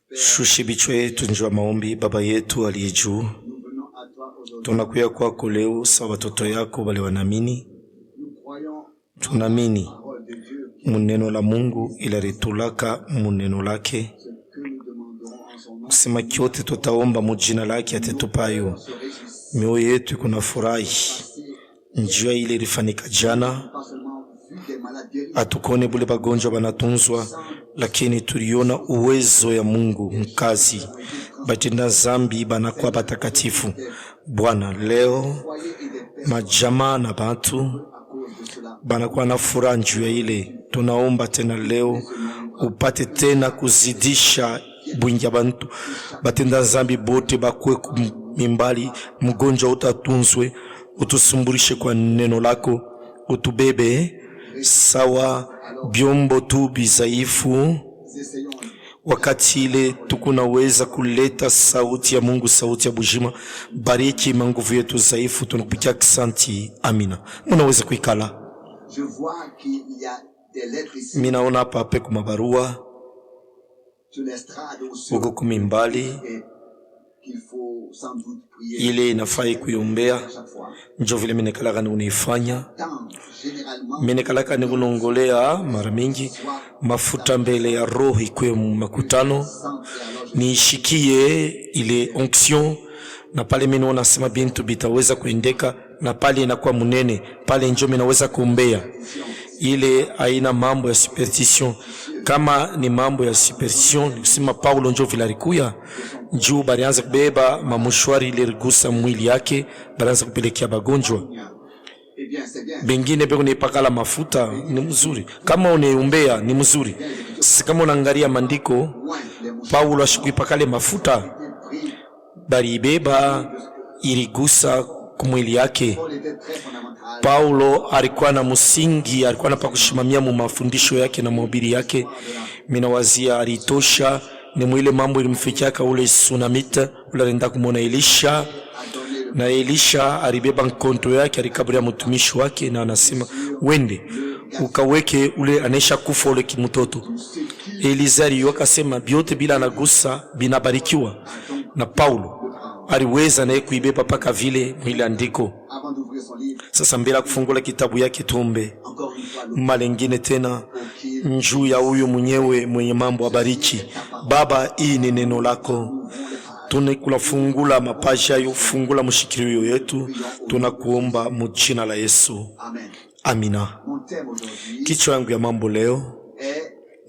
Tushushe vichwa yetu nje ya maombi. Baba yetu aliye juu, tunakuya kwako leo sawa watoto yako wale wanaamini. Tunaamini muneno la Mungu ila ritulaka muneno lake, kusema kyote tutaomba mujina lake atetupayo. Mioyo yetu kuna furahi njia ile rifanika jana, atukone bule bagonjwa banatunzwa, lakini tuliona uwezo ya Mungu mkazi, batenda zambi banakuwa batakatifu. Bwana, leo majamaa na batu banakuwa na furaha njia ile. Tunaomba tena leo upate tena kuzidisha bwingi bantu batenda zambi bote bakwe mimbali, mgonjwa utatunzwe, utusumburishe kwa neno lako, utubebe sawa byombo tu bizaifu. Wakati ile tukunaweza kuleta sauti ya Mungu, sauti ya bujima. Bariki manguvu yetu zaifu, tunakupikia kisanti. Amina. Munaweza kuikala. Minaona hapa peku mabarua uko kumimbali ile inafai kuyombea. Njo vile minekalaka ni unaifanya. Minekalaka ni unongolea mara mingi mafuta mbele ya roho ikwe makutano. Niishikie ile onction na pale mimi naona sema bintu bitaweza kuendeka, na pale inakuwa munene pale njo minaweza kuombea. Ile aina mambo ya superstition. Kama ni mambo ya superstition, nisema Paulo njo vile alikuya juu barianza kubeba mamushwari ile rigusa mwili yake, barianza kupelekea bagonjwa. Bengine beko nipakala mafuta ni mzuri, kama uneombea ni mzuri. Kama unaangalia mandiko, Paulo ashikuipakale mafuta bari ibeba irigusa kumwili yake. Paulo alikuwa na msingi, alikuwa na pakushimamia mu mafundisho yake na mahubiri yake. Minawazia alitosha ni mwile mambo ilimfikiaka ule Sunamita ule alenda kumona Elisha, na Elisha alibeba nkonto yake alikaburia mtumishi wake, na anasema wende ukaweke ule anesha kufa ule kimutoto. Elizari wakasema biote bila anagusa binabarikiwa, na Paulo aliweza naye kuibeba paka vile mwile andiko. Sasa mbele kufungula kitabu yake tuombe malengine tena njuu ya huyu mwenyewe mwenye mambo abariki. Baba, hii ni neno lako, tunakula fungula mapasha yo, fungula mshikirio yetu, tunakuomba mjina la Yesu. Amina. Kichwa yangu ya mambo leo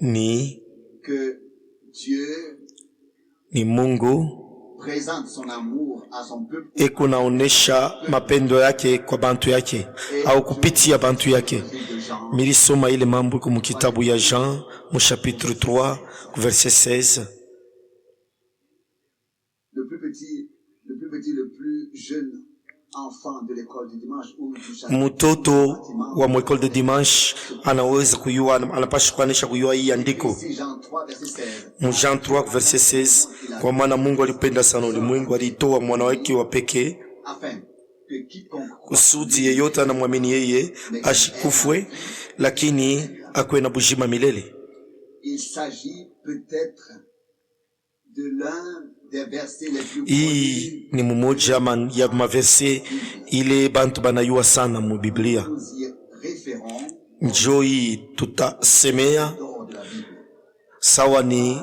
ni Mungu eko naonesha mapendo yake kwa bantu yake au kupitia bantu yake. Milisoma ile mambo kwa kitabu ya Jean mu chapitre 3 verset 16. Le plus jeune enfant de l'école du dimanche ou mutoto wa mwekole de dimanche anaweza kuyua, anapasha kuanisha kuyua hii andiko mu Jean 3 verset 16. Kwa maana Mungu alipenda sana ulimwengu alitoa mwana wake wa pekee kusudi yeyote anamwamini yeye ashikufwe, lakini akwe na bujima milele. Il s'agit peut-être de l'un des versets les plus Hii ni mmoja ya maverse ile bantu banayua sana mu Biblia. Njoi tutasemea sawa ni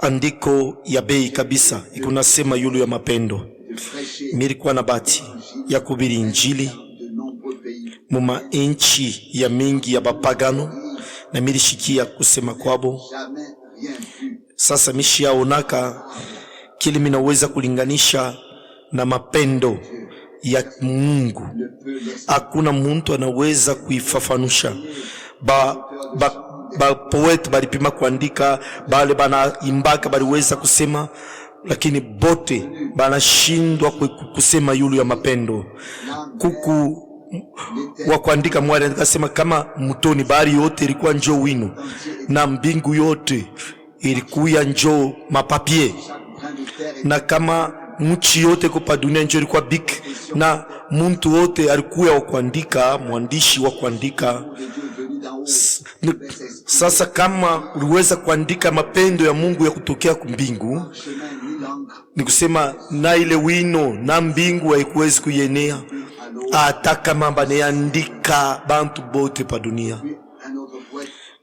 andiko ya bei kabisa, ikunasema yulu ya mapendo. Milikuwa na bati ya kubiri injili muma inchi ya mingi ya bapagano, na milishikia kusema kwabo. Sasa mishi yaonaka kile minaweza kulinganisha na mapendo ya Mungu. Hakuna muntu anaweza kuifafanusha. Ba poet balipima kuandika, bale bana imbaka baliweza kusema, lakini bote banashindwa kusema yulu ya mapendo. Kuku wa kuandika mwari akasema kama mutoni bahari yote ilikuwa njoo winu na mbingu yote ilikuwa njoo mapapie, na kama nchi yote kwa dunia njoo ilikuwa big, na muntu wote alikuwa wa kuandika, mwandishi wa kuandika, Sasa kama uliweza kuandika mapendo ya Mungu ya kutokea kumbingu, ni kusema na ile wino na mbingu haikuwezi kuyenea hata kama baneandika bantu bote pa dunia.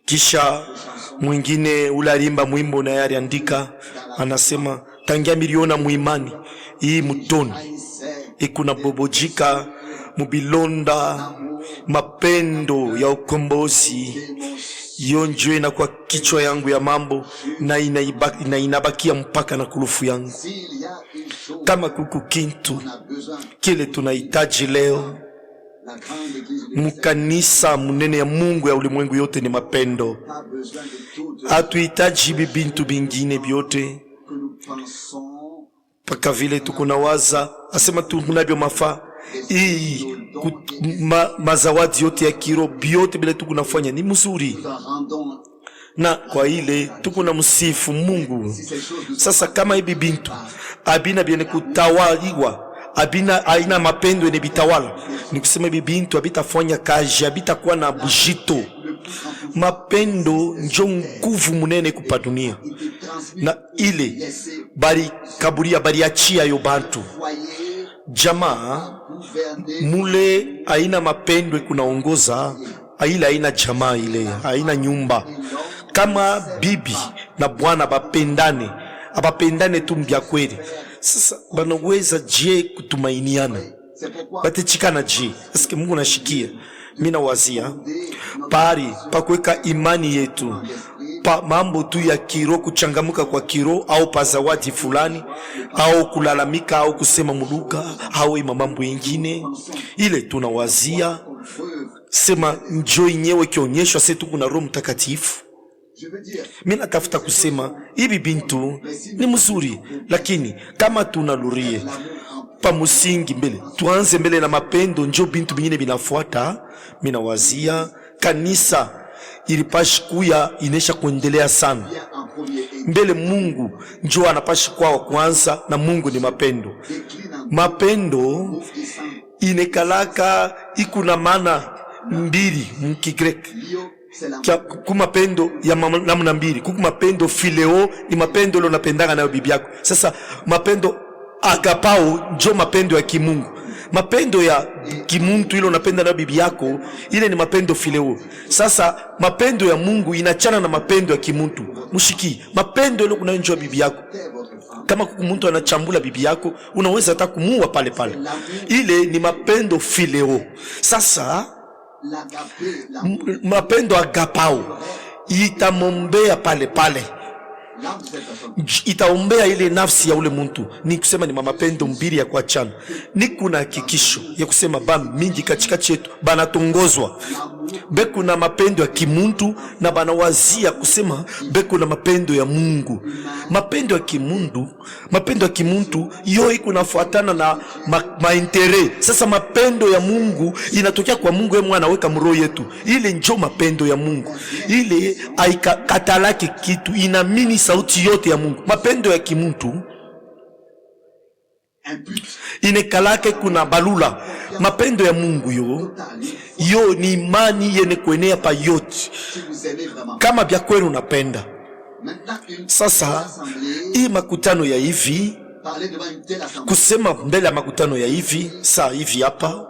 Kisha mwingine ule alimba mwimbo na yari andika, anasema tangia miliona muimani hii mutoni ikuna bobojika mubilonda mapendo ya ukombozi yonjwe na kwa kichwa yangu ya mambo na inabakia mpaka na kulufu yangu. Kama kuku kintu kile tunahitaji leo mukanisa munene ya Mungu ya ulimwengu yote ni mapendo. Hatuhitaji bintu bingine byote paka vile tukunawaza asema tunabyo mafaa hii mazawadi yote ya kiro byote bila tukunafanya ni mzuri, na kwa ile tukuna msifu Mungu. Sasa kama hivi bintu abina biene kutawaliwa, abina aina mapendo ene bitawala, ni kusema hivi bintu abitafanya kazi, abitakuwa na bujito. Mapendo njo nguvu munene kupa dunia, na ile bari kaburia bari achia yo bantu jamaa mule aina mapendo kunaongoza aila aina jamaa, ile aina nyumba. Kama bibi na bwana bapendane, abapendane tu mbya kweli, sasa banaweza je kutumainiana, batechikana je? Eske Mungu nashikia? Mina wazia pari pa kuweka imani yetu pa mambo tu ya kiro, kuchangamuka kwa kiro, au pa zawadi fulani, au kulalamika, au kusema muluka, au mambo yengine, ile tunawazia sema njoo yenyewe kionyeshwa setu kuna Roho Mtakatifu. Mina tafuta kusema hivi bintu ni mzuri, lakini kama tunalurie pa musingi mbele, tuanze mbele na mapendo, njoo bintu bingine binafuata. Mina wazia kanisa ilipashi kuya inesha kuendelea sana mbele. Mungu njoo anapashi kwa kwanza, na Mungu ni mapendo. Mapendo inekalaka ikuna maana mbili mkigreki. Kumapendo ya namna mbili, kumapendo phileo ni mapendo lo napendanga nayo bibi yako. Sasa mapendo agapao njo mapendo ya kimungu. Mapendo ya kimuntu ile unapenda na bibi yako, ile ni mapendo phileo. Sasa mapendo ya Mungu inachana na mapendo ya kimuntu. Mushiki mapendo ile kunanjua bibi yako. Kama kumuntu anachambula bibi yako, unaweza hata kumuua pale pale. Ile ni mapendo phileo. Sasa mapendo agapao itamombea pale pale, itaombea ile nafsi ya ule muntu. Ni kusema ni mapendo mbili ya kuachana. Ni kuna hakikisho ya kusema bam mingi katika chetu banatongozwa beku na mapendo ya kimuntu, na banawazia kusema beku na mapendo ya Mungu. Mapendo ya kimundu, mapendo ya kimuntu yo iko nafuatana na maintere. Sasa mapendo ya Mungu inatokea kwa Mungu, yeye mwana weka mroho yetu. Ile njo mapendo ya Mungu, ile aikatalaki kitu, inamini sauti yote ya Mungu. Mapendo ya kimuntu inekalake kuna balula. Mapendo ya Mungu yo ni imani yene kuenea pa yote, kama bya kweli unapenda. Sasa hii makutano ya hivi, kusema mbele ya makutano ya hivi, saa hivi hapa,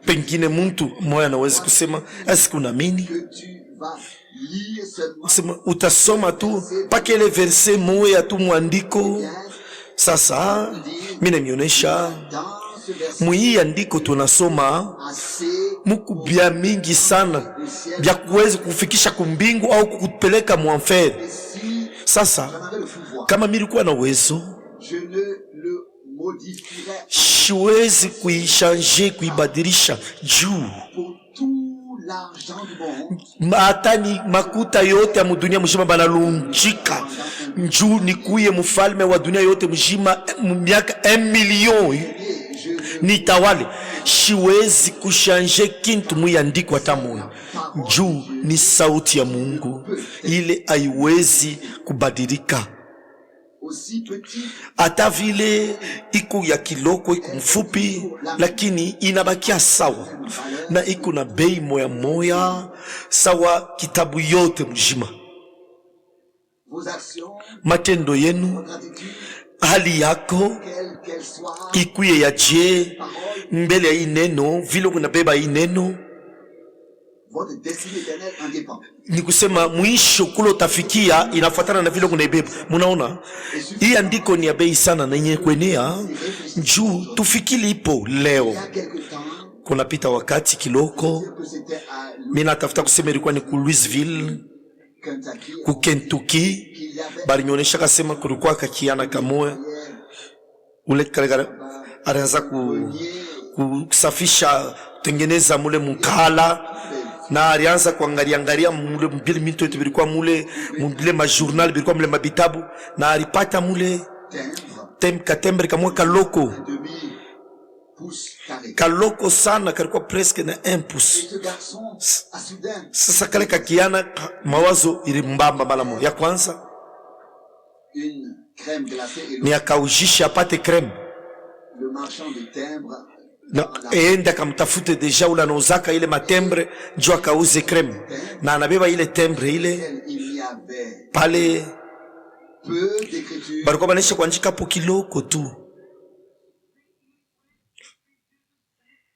pengine mtu moya anaweza kusema asiku naamini, utasoma tu pake ile verse moya tu mwandiko. Sasa mimi nionyesha muhii andiko tunasoma muku bya mingi sana bya kuweza kufikisha kumbingu au kukupeleka muanfer. Sasa kama mimi nilikuwa na uwezo, siwezi kuichange, kuibadilisha juu matani makuta yote ya dunia mjima banalunjika njuu nikuye mfalme wa dunia yote mjima miaka 1 million nitawale. Siwezi kushanje kintu muyandikwa tamoyo juu ni sauti ya Mungu, ile haiwezi kubadilika. Hata vile iko ya kiloko, iko mfupi, lakini inabakia sawa. na iko na bei moya moya sawa kitabu yote mjima. Vos actions, Matendo yenu, votre attitude, hali yako qu'elle soit, ikuye ya je mbele ya hii neno, vile unabeba hii neno, votre destinée éternelle en dépend. ni kusema mwisho kule utafikia inafuatana na vile unaibeba. Munaona hii andiko ni ya bei sana na yenye kuenea juu tufikili ipo leo. Il y a quelque temps, Kunapita wakati kiloko, que c'était à mimi natafuta kusema ilikuwa ni ku Louisville Kentucky, ku Kentucky, qu'il y avait balinyonyesha kasema kulikuwa kakiana kamoya ule kalega alianza kusafisha tengeneza mule mukala, na alianza kuangalia mule mbili mito yetu bilikuwa mule majournal bilikuwa mule mabitabu, na alipata mule katembre kamwe kaloko kaloko sana, kalikuwa presque na 1 pouce. ce garçon à soudain Sasa kale kakiana mawazo ilimbamba mara moja. Ya kwanza une crème glacée et ni akaujisha apate crème le marchand de timbre na enda kamtafute deja ula nauzaka ile matembre njo akauze crème, na anabeba ile tembre ile il y avait pale peu d'écriture. balikuwa banisha kuandika po kiloko tu.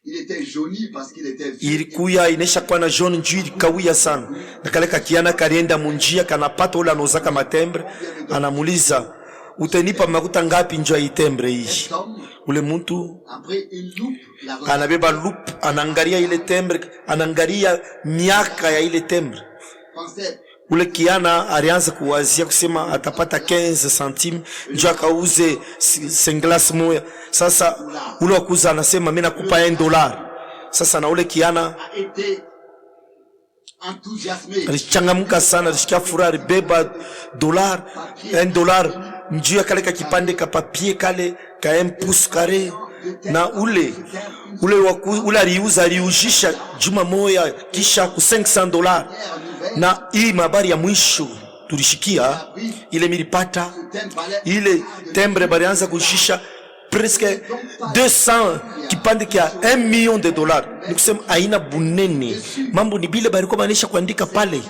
Il était jauni parce qu'il était vieux. Ilikuya inesha kwa na jaune njuu ilikawia sana, na kale kakiana kalienda munjia kanapata ula nauzaka matembre, anamuliza utanipa makuta ngapi njo hii tembre hii? Ule mtu Après une loupe, la anabeba loupe, anaangalia ile tembre, anaangalia miaka ya ile tembre. pensait Ule kiana alianza kuwazia kusema atapata 15 centimes njo akauze singlas moya. Sasa ule wakuza anasema mimi nakupa $1. Sasa na ule kiana a été enthousiasmé. alichangamka sana, alishikia furaha, alibeba $1 njuu ya kale ka kipande ka papier kale ka 1 pouce carré, na ule aliuzisha juma moya kisha ku $500. Na hii mabari ya mwisho tulishikia ile milipata ile tembre balianza kushisha presque 200 kipande kia $1 million. Ni kusema aina bunene, mambo ni bile balikuwa banisha kuandika pale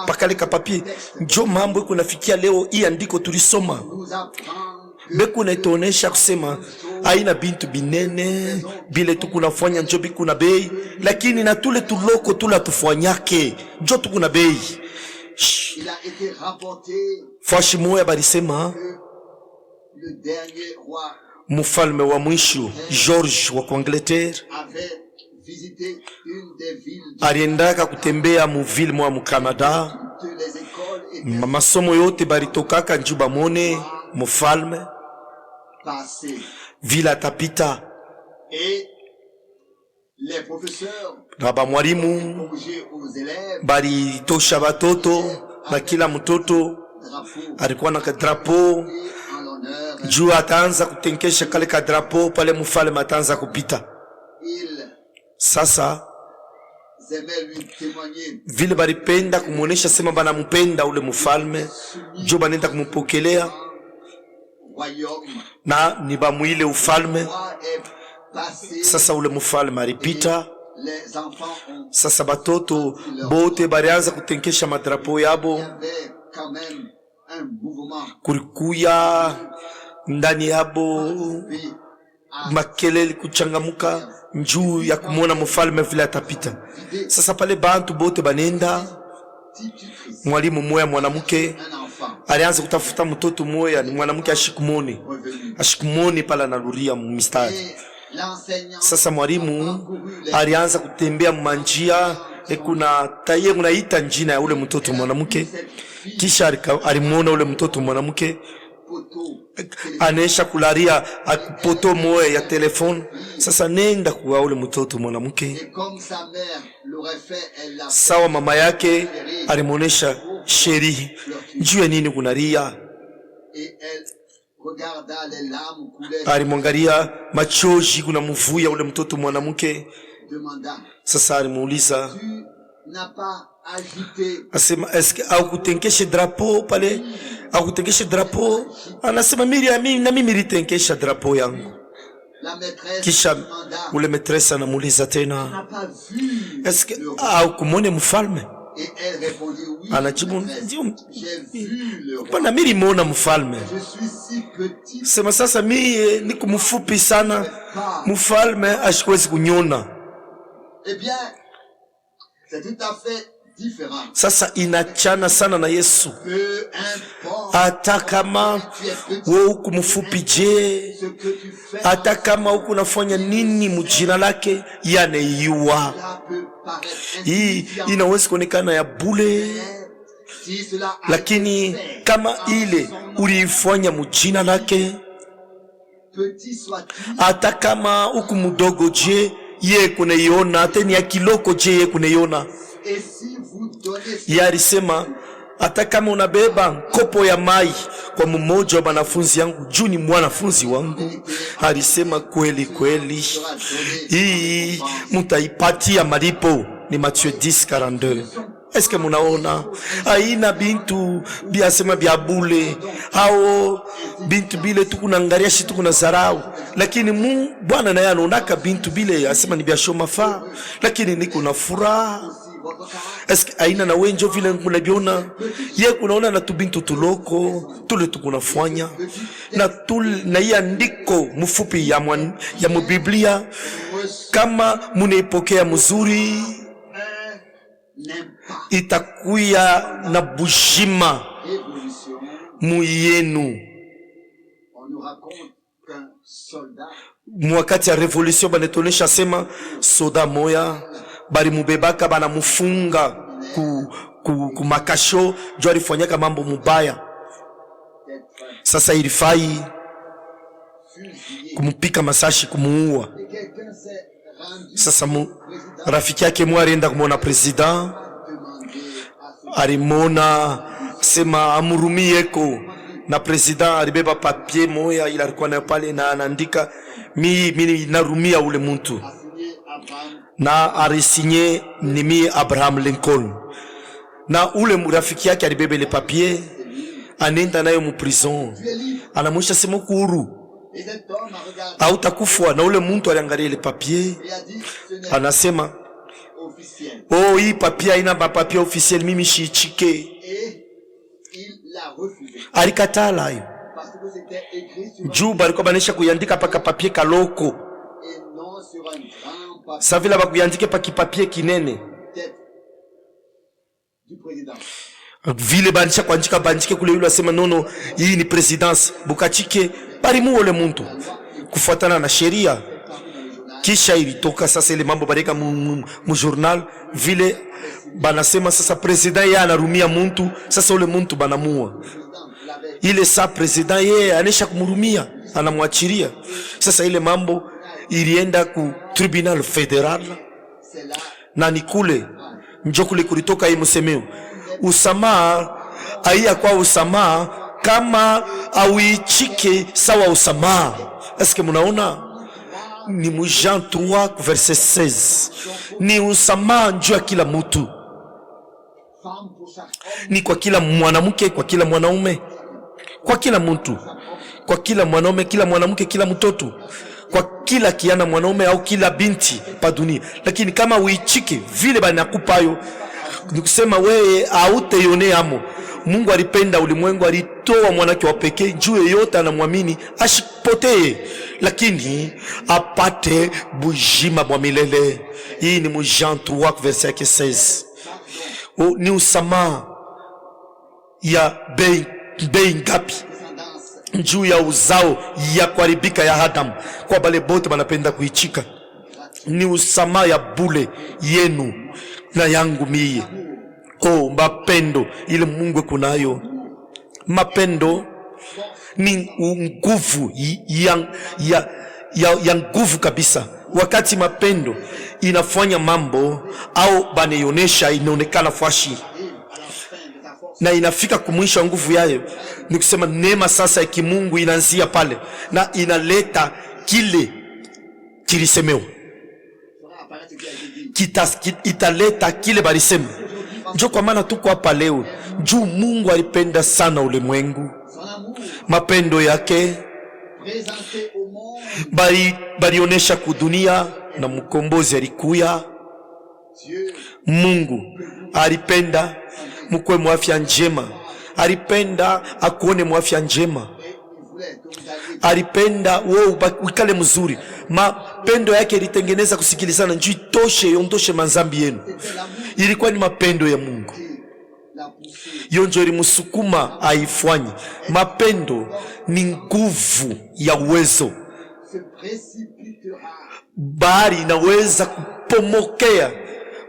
pakale ka papier. Njo mambo iko nafikia leo hii andiko tulisoma Nous apprend beku naitonesha kusema aina bintu binene bile tukunafanya njo biku na bei, lakini na tule tuloko tula tufanyake njo tukuna bei. il a été rapporté Fashi moya balisema que le dernier roi mfalme wa mwisho George wa Angleterre avait visité une des villes aliendaka kutembea mu ville mwa mu Canada. toutes les écoles étaient Masomo yote balitokaka njuba mone mfalme passées vile atapita, et les professeurs na ba mwalimu obligés aux élèves balitosha batoto, na kila mtoto drapeaux alikuwa na drapeau en l'honneur. juu ataanza kutenkesha kale ka drapeau pale mfalme ataanza kupita. Ils Sasa aimaient lui témoigner vile balipenda kumuonesha sema banampenda ule mfalme, juu banenda kumupokelea royaume. na ni bamwile ufalme. Roi est passé, Sasa ule mfalme alipita. les enfants ont Sasa batoto bote balianza kutenkesha madrapo yabo, avait quand même un mouvement kulikuya ndani yabo puis makelele kuchangamuka njuu ya kumwona mfalme vile atapita. Sasa pale bantu bote banenda, institutrice, mwalimu moya mwanamke un enfant alianza kutafuta mtoto moya, ni mwanamke ashikumoni revenu. ashikumoni pala naluria mumistari. Et l'enseignant Sasa mwalimu alianza kutembea manjia, kuna taye unaita njina ya ule mtoto mwanamke, kisha alimuona ule mtoto mwanamke poteau anesha kularia poto moya ya telefone. Sasa nenda kuwa ule mtoto mwanamke, et comme sa mère l'aurait fait, elle l'a fait. sawa mama yake alimuonesha sheri juu ya nini kunaria, Et elle regarda les larmes couler, alimwangalia machozi kuna mvuya ule mtoto mwanamke. demanda, Sasa alimuuliza tu n'as pas agité asema eske au kutenkeshe drapo pale, au kutenkeshe drapo? Anasema mimi na mimi nilitenkesha drapo yangu. la maîtresse? Kisha Demanda, ule maîtresse anamuuliza tu tena, n'as pas vu Est-ce que haukumwona mfalme? Et elle répondit oui. Anajibu maîtresse, ndio, j'ai vu le roi. bwana mimi nimeona mfalme. Je suis si petit. Sema sasa mimi niko mfupi sana, mfalme ashiwezi kunyona. Eh bien, c'est tout à fait différent. Sasa inachana sana na Yesu. Peu importe Hata kama wewe uko mfupi je, ce que tu fais, hata kama uko unafanya nini mjina lake, yaneiwa. cela peut paraître Hii insignifiant. inaweza kuonekana ya bule, Si cela a lakini été fait kama en ile son nom, uliifanya mjina lake, petit soit-il, hata kama uko mdogo je, ye kunaiona. Hata ni ya kiloko je, ye kunaiona. et si vous donnez Ye alisema hata kama unabeba kopo ya mai kwa mmoja wa wanafunzi yangu, juu ni mwanafunzi wangu, alisema kweli kweli hii mutaipatia malipo. Ni Matthieu 10:42. Est-ce que munaona aina bintu biasema bya bule au bintu bile tukunangaria shi tukunazarau, lakini Bwana naye anaonaka bintu bile asema ni bya shomafa, lakini niko na furaha. aussi votre caractère. Est-ce que aina na wenjo vile kunabiona ye kunaona na tubintu tuloko tule tukunafanya na hii andiko mfupi ya mubiblia, kama munaipokea mzuri, N'impact itakuya na bujima révolution. muyenu. On nous raconte qu'un soldat Mwakati ya revolution banetonesha sema soda moya bali mubebaka bana mufunga ku makasho juu alifanyaka mambo mubaya. d'être Sasa ilifai fusillé. kumupika masashi kumuua. Et quelqu'un s'est rendu Sasa président rafiki yake mwa alienda kumwona president, demander à ce alimwona sema amurumiyeko, na president alibeba papier moya ila alikuwa nayo pale na anaandika mimi narumia ule muntu, signé Abraham na arisinye ni mimi Abraham Lincoln. Na ule rafiki yake alibeba ile papier, anenda nayo mu prison, anamwisha sema kuhuru et cet homme a regardé hautakufa. Na ule muntu aliangalia ile papier, et a dit ce n'est anasema officiel. oh, hii papier haina papier officiel, mimi shiichike. Et il l'a refusé Alikatala hayo parce que c'était écrit sur un juu balikuwa banesha kuiandika paka papier kaloko, et non sur un grand papier sa vile bakuiandike pa kipapier kinene tête du président. vile banisha kuandika bandike kule. Yule asema nono, hii ni presidence, bukachike bali muole muntu kufuatana na sheria. Kisha ilitoka sasa ile mambo bareka mu journal vile banasema sasa president yeye anarumia muntu, sasa ule muntu banamua ile saa president yeye anesha kumurumia anamwachiria. Sasa ile mambo ilienda ku tribunal federal C'est là na nikule njo kule kulitoka hii msemeo usamaha aiya kwa usamaha kama auichike sawa usamaha. Eske munaona ni mu Jean 3 verset 16, ni usamaha njuu ya kila mutu, femme pour chaque homme, ni kwa kila mwanamke, kwa kila mwanaume, kwa kila mtu, kwa kila mwanaume, kila mwanamke, kila mtoto, kwa kila kiana mwanaume au kila binti pa dunia. Lakini kama uichike vile banakupayo, nikusema wewe hautaione amo. Mungu alipenda ulimwengu, alitoa mwanake wa pekee juu yeyote anamwamini asipotee, lakini apate bujima bwa milele. Hii ni mu Jean 3 verset 16. Ni usamaha ya bei ngapi juu ya uzao ya kuharibika ya Adamu, kwa bale bote banapenda kuichika. Ni usamaha ya bule yenu na yangu mie. Oh, mapendo ile Mungu kunayo. Mapendo ni nguvu ya nguvu kabisa. Wakati mapendo inafanya mambo au banionesha, inaonekana fashi na inafika kumwisha nguvu yayo, ni kusema neema sasa ya kimungu inaanzia pale na inaleta kile kilisemewa, italeta kile balisema. Njo kwa maana tuko hapa leo, juu Mungu alipenda sana ulimwengu, mapendo yake présenté au monde, balionesha kudunia na mkombozi alikuya. Mungu alipenda mukwe mwafya njema, alipenda akuone mwafya njema, alipenda wewe ukale mzuri. Mapendo yake ilitengeneza kusikilizana njoo itoshe yondoshe manzambi yenu. Ilikuwa ni mapendo ya Mungu. Yonjo ilimusukuma aifanye. Mapendo ni nguvu ya uwezo. Bahari inaweza kupomokea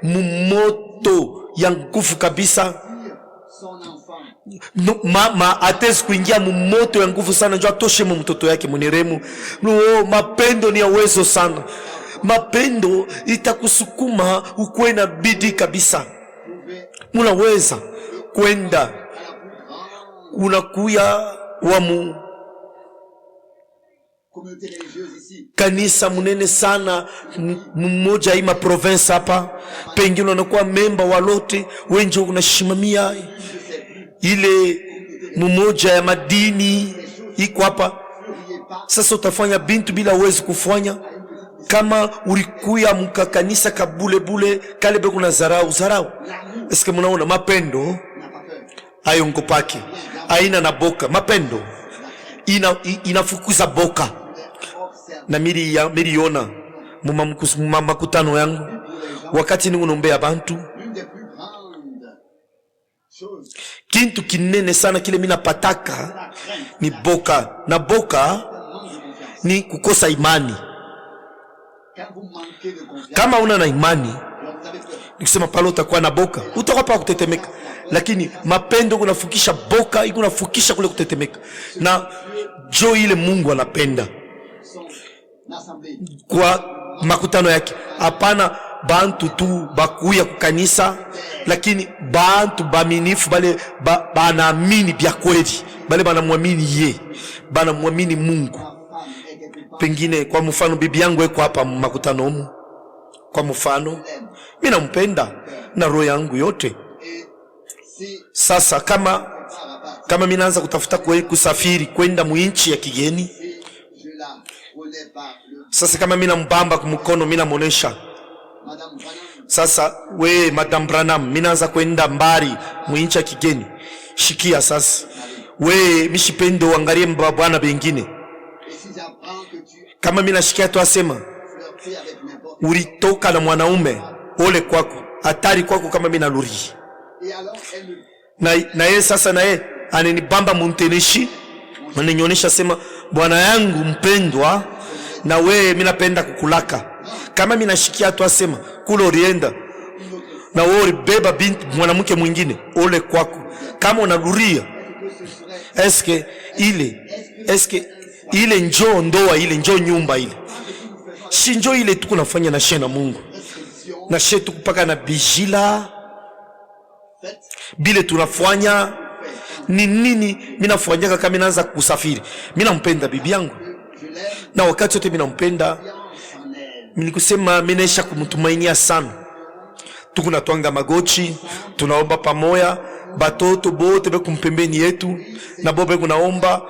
mumoto ya nguvu kabisa. Mama atezi kuingia mumoto ya nguvu sana njoo atoshe mtoto yake muniremu. Mapendo ni ya uwezo sana. Mapendo itakusukuma ukuwe na bidii kabisa. Munaweza kwenda unakuya wa kanisa munene sana mmoja hii province hapa, pengine unakuwa memba wa lote wenje unashimamia ile mmoja ya madini iko hapa. Sasa utafanya bintu bila uwezo kufanya. Kama ulikuya mkakanisa kabule bule kale be kuna zarau. Eske munaona mapendo ayo ngopake aina na boka. Mapendo inafukuza boka. Na miliona makutano yangu wakati ningunombea bantu, kintu kinene sana kile mina pataka ni boka. Na boka ni kukosa imani. Kama una na imani, nikisema pale utakuwa na boka, utakuwa pa kutetemeka. Lakini mapendo kunafukisha boka, kunafukisha kule kutetemeka. Na jo ile Mungu anapenda kwa makutano yake. Hapana bantu tu bakuya kukanisa, lakini bantu baminifu bale banaamini bya kweli, bale banamwamini ye, banamwamini Mungu. Pengine kwa mfano bibi yangu eko hapa makutano humu. Kwa mfano mimi nampenda na roho yangu yote. Sasa kama mimi naanza kutafuta kusafiri kwenda muinchi ya kigeni, sasa kama mimi nambamba kumkono, mimi namuonesha sasa, we Madam Branham, mimi naanza kwenda mbali muinchi ya kigeni, shikia sasa we mishipendo angalie bwana bengine. Kama mimi nashikia tu asema ulitoka na mwanaume, ole kwako, hatari kwako kama mimi naluri. Na yeye sasa na yeye ananibamba munteneshi, ananionyesha sema bwana yangu mpendwa, na wewe mimi napenda kukulaka. Kama mimi nashikia tu asema kule orienda na wewe beba binti mwanamke mwingine, ole kwako kama unaluria. Eske ile njoo ndoa, ile njoo nyumba, ile si njoo ile tuko nafanya na shena Mungu na shetu kupaka na bijila bile tunafanya ni nini. Mimi nafanyaka kama naanza kusafiri, mimi nampenda bibi yangu na wakati wote mimi nampenda. Mimi nikusema mimi naisha kumtumainia sana. Tukuna twanga magochi, tunaomba pamoja, batoto bote be kumpembeni yetu, na bobe kunaomba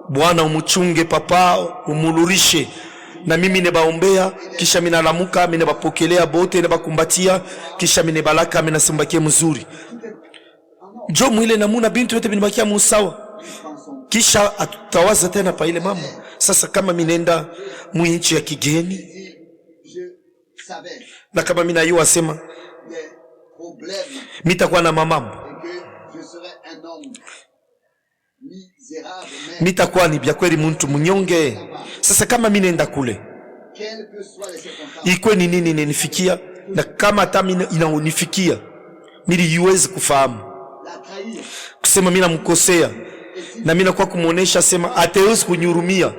Bwana umuchunge papa, umulurishe. Na mimi nebaombea, kisha mimi nalamuka, mimi nebapokelea bote, nebakumbatia, kisha mimi nebalaka, mimi nasimbakie mzuri. Jo mwile namuna bintu yote mimi nebakia musawa. Kisha atutawaza tena pa ile mama. Sasa kama mimi nenda muinchi ya kigeni, na kama mimi nayo asema mitakuwa na mamambo, mitakuwa ni bya kweli muntu munyonge. Sasa kama mimi nenda kule, ikwe ni nini ninifikia, na kama hata inaonifikia mimi yuwezi kufahamu kusema mimi namkosea, na mimi nakuwa kumuonesha sema atewezi kunyurumia.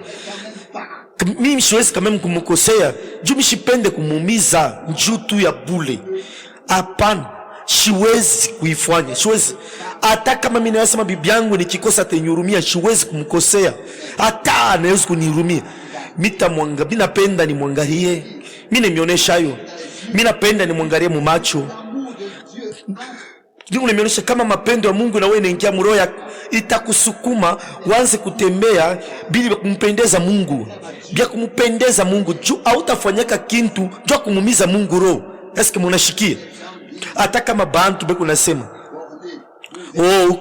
Mimi siwezi kama kumkosea juu mishipende kumuumiza njuu tu ya bule. Hapana, siwezi kuifanya, siwezi. Hata kama mimi nasema bibi yangu nikikosa tenyurumia, siwezi kumkosea. Hata anaweza kunirumia, mitamwanga. Mimi napenda nimwangalie, mimi nimeonyesha hayo. Mimi napenda nimwangalie mu macho. Ndio nimeonyesha kama mapendo ya Mungu na wewe inaingia mu roho, itakusukuma uanze kutembea bila kumpendeza Mungu. Bila kumpendeza Mungu, juu hautafanyaka kintu juu kumumiza Mungu roho. Eske munashikia? Hata kama bantu beko nasema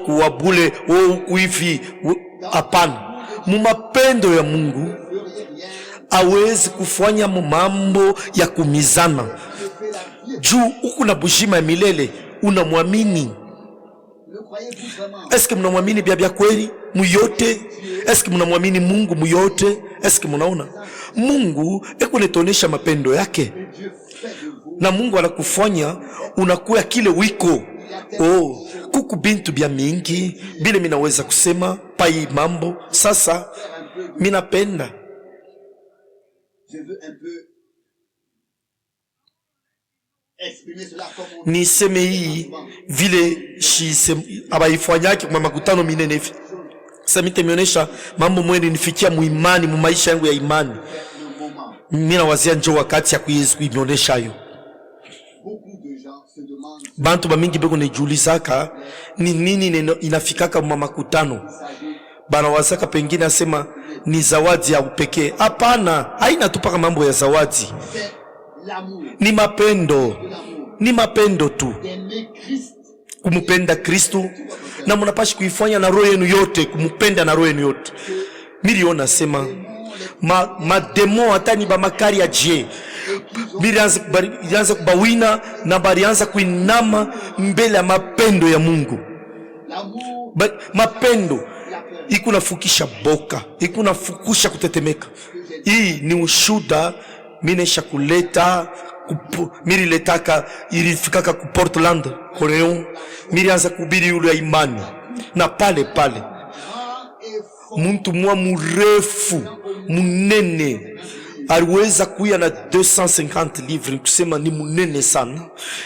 kuwabule kuivi, hapana. Mumapendo ya Mungu awezi kufanya mambo ya kumizana. Juu uku na bujima ya milele, unamwamini. Eske mnamwamini bia kweli muyote? Eske mnamwamini Mungu muyote? Eske mnaona Mungu ekunetonesha mapendo yake, na Mungu anakufanya unakuwa kile wiko. Kuku bintu bia mingi bile minaweza kusema pai mambo. Sasa minapenda niseme hii vile abaifanyaki kwa makutano minene hivi. Sasa mitemionesha mambo mwene nifikia muimani, mu maisha yangu ya imani. Mina wazia njo wakati ya kuimionesha hayo. Bantu ba mingi beko nejiulizaka ni nini inafikaka mu makutano. Bana wasaka pengine asema ni zawadi ya upekee. Hapana, haina tupaka mambo ya zawadi. Ni mapendo. Ni mapendo tu. Kumupenda Kristo, na munapashi kuifanya na roho yenu yote, kumupenda na roho yenu yote. Miliona sema mademo atani ba makari ya je. Milianza kubawina na balianza kuinama mbele ya mapendo ya Mungu. Mapendo ikunafukisha boka, ikunafukusha kutetemeka. Hii ni ushuda minesha kuleta letaka ilifikaka ku Portland, Oregon. Milianza kubiri yule ya imani, na pale muntu mwa murefu munene aliweza kuya na 250 livres, kusema ni munene sana,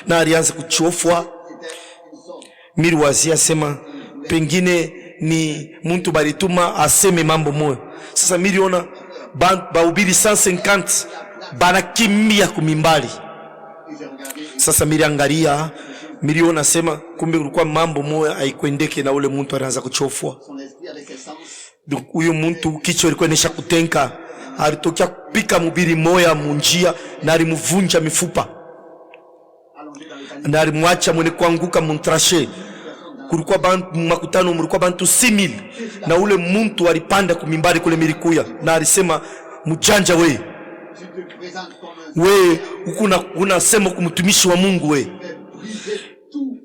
na alianza kuchofwa. Miliwazia sema pengine ni muntu balituma aseme mambo moyo. Sasa miliona baubiri 150 banakimbia kumimbali. Sasa miliangalia, miliona sema kumbe kulikuwa mambo moya haikwendeke, na ule muntu anaanza kuchofwa. Huyo muntu kicho ilikuwa inesha kutenka, alitokea kupika mubiri moya munjia, na alimuvunja mifupa, na alimwacha mwene kuanguka muntrashe. Kulikuwa makutano mulikuwa bantu 6000, na ule muntu alipanda kumimbali kule milikuya, na alisema mujanja we unasema kumtumishi wa Mungu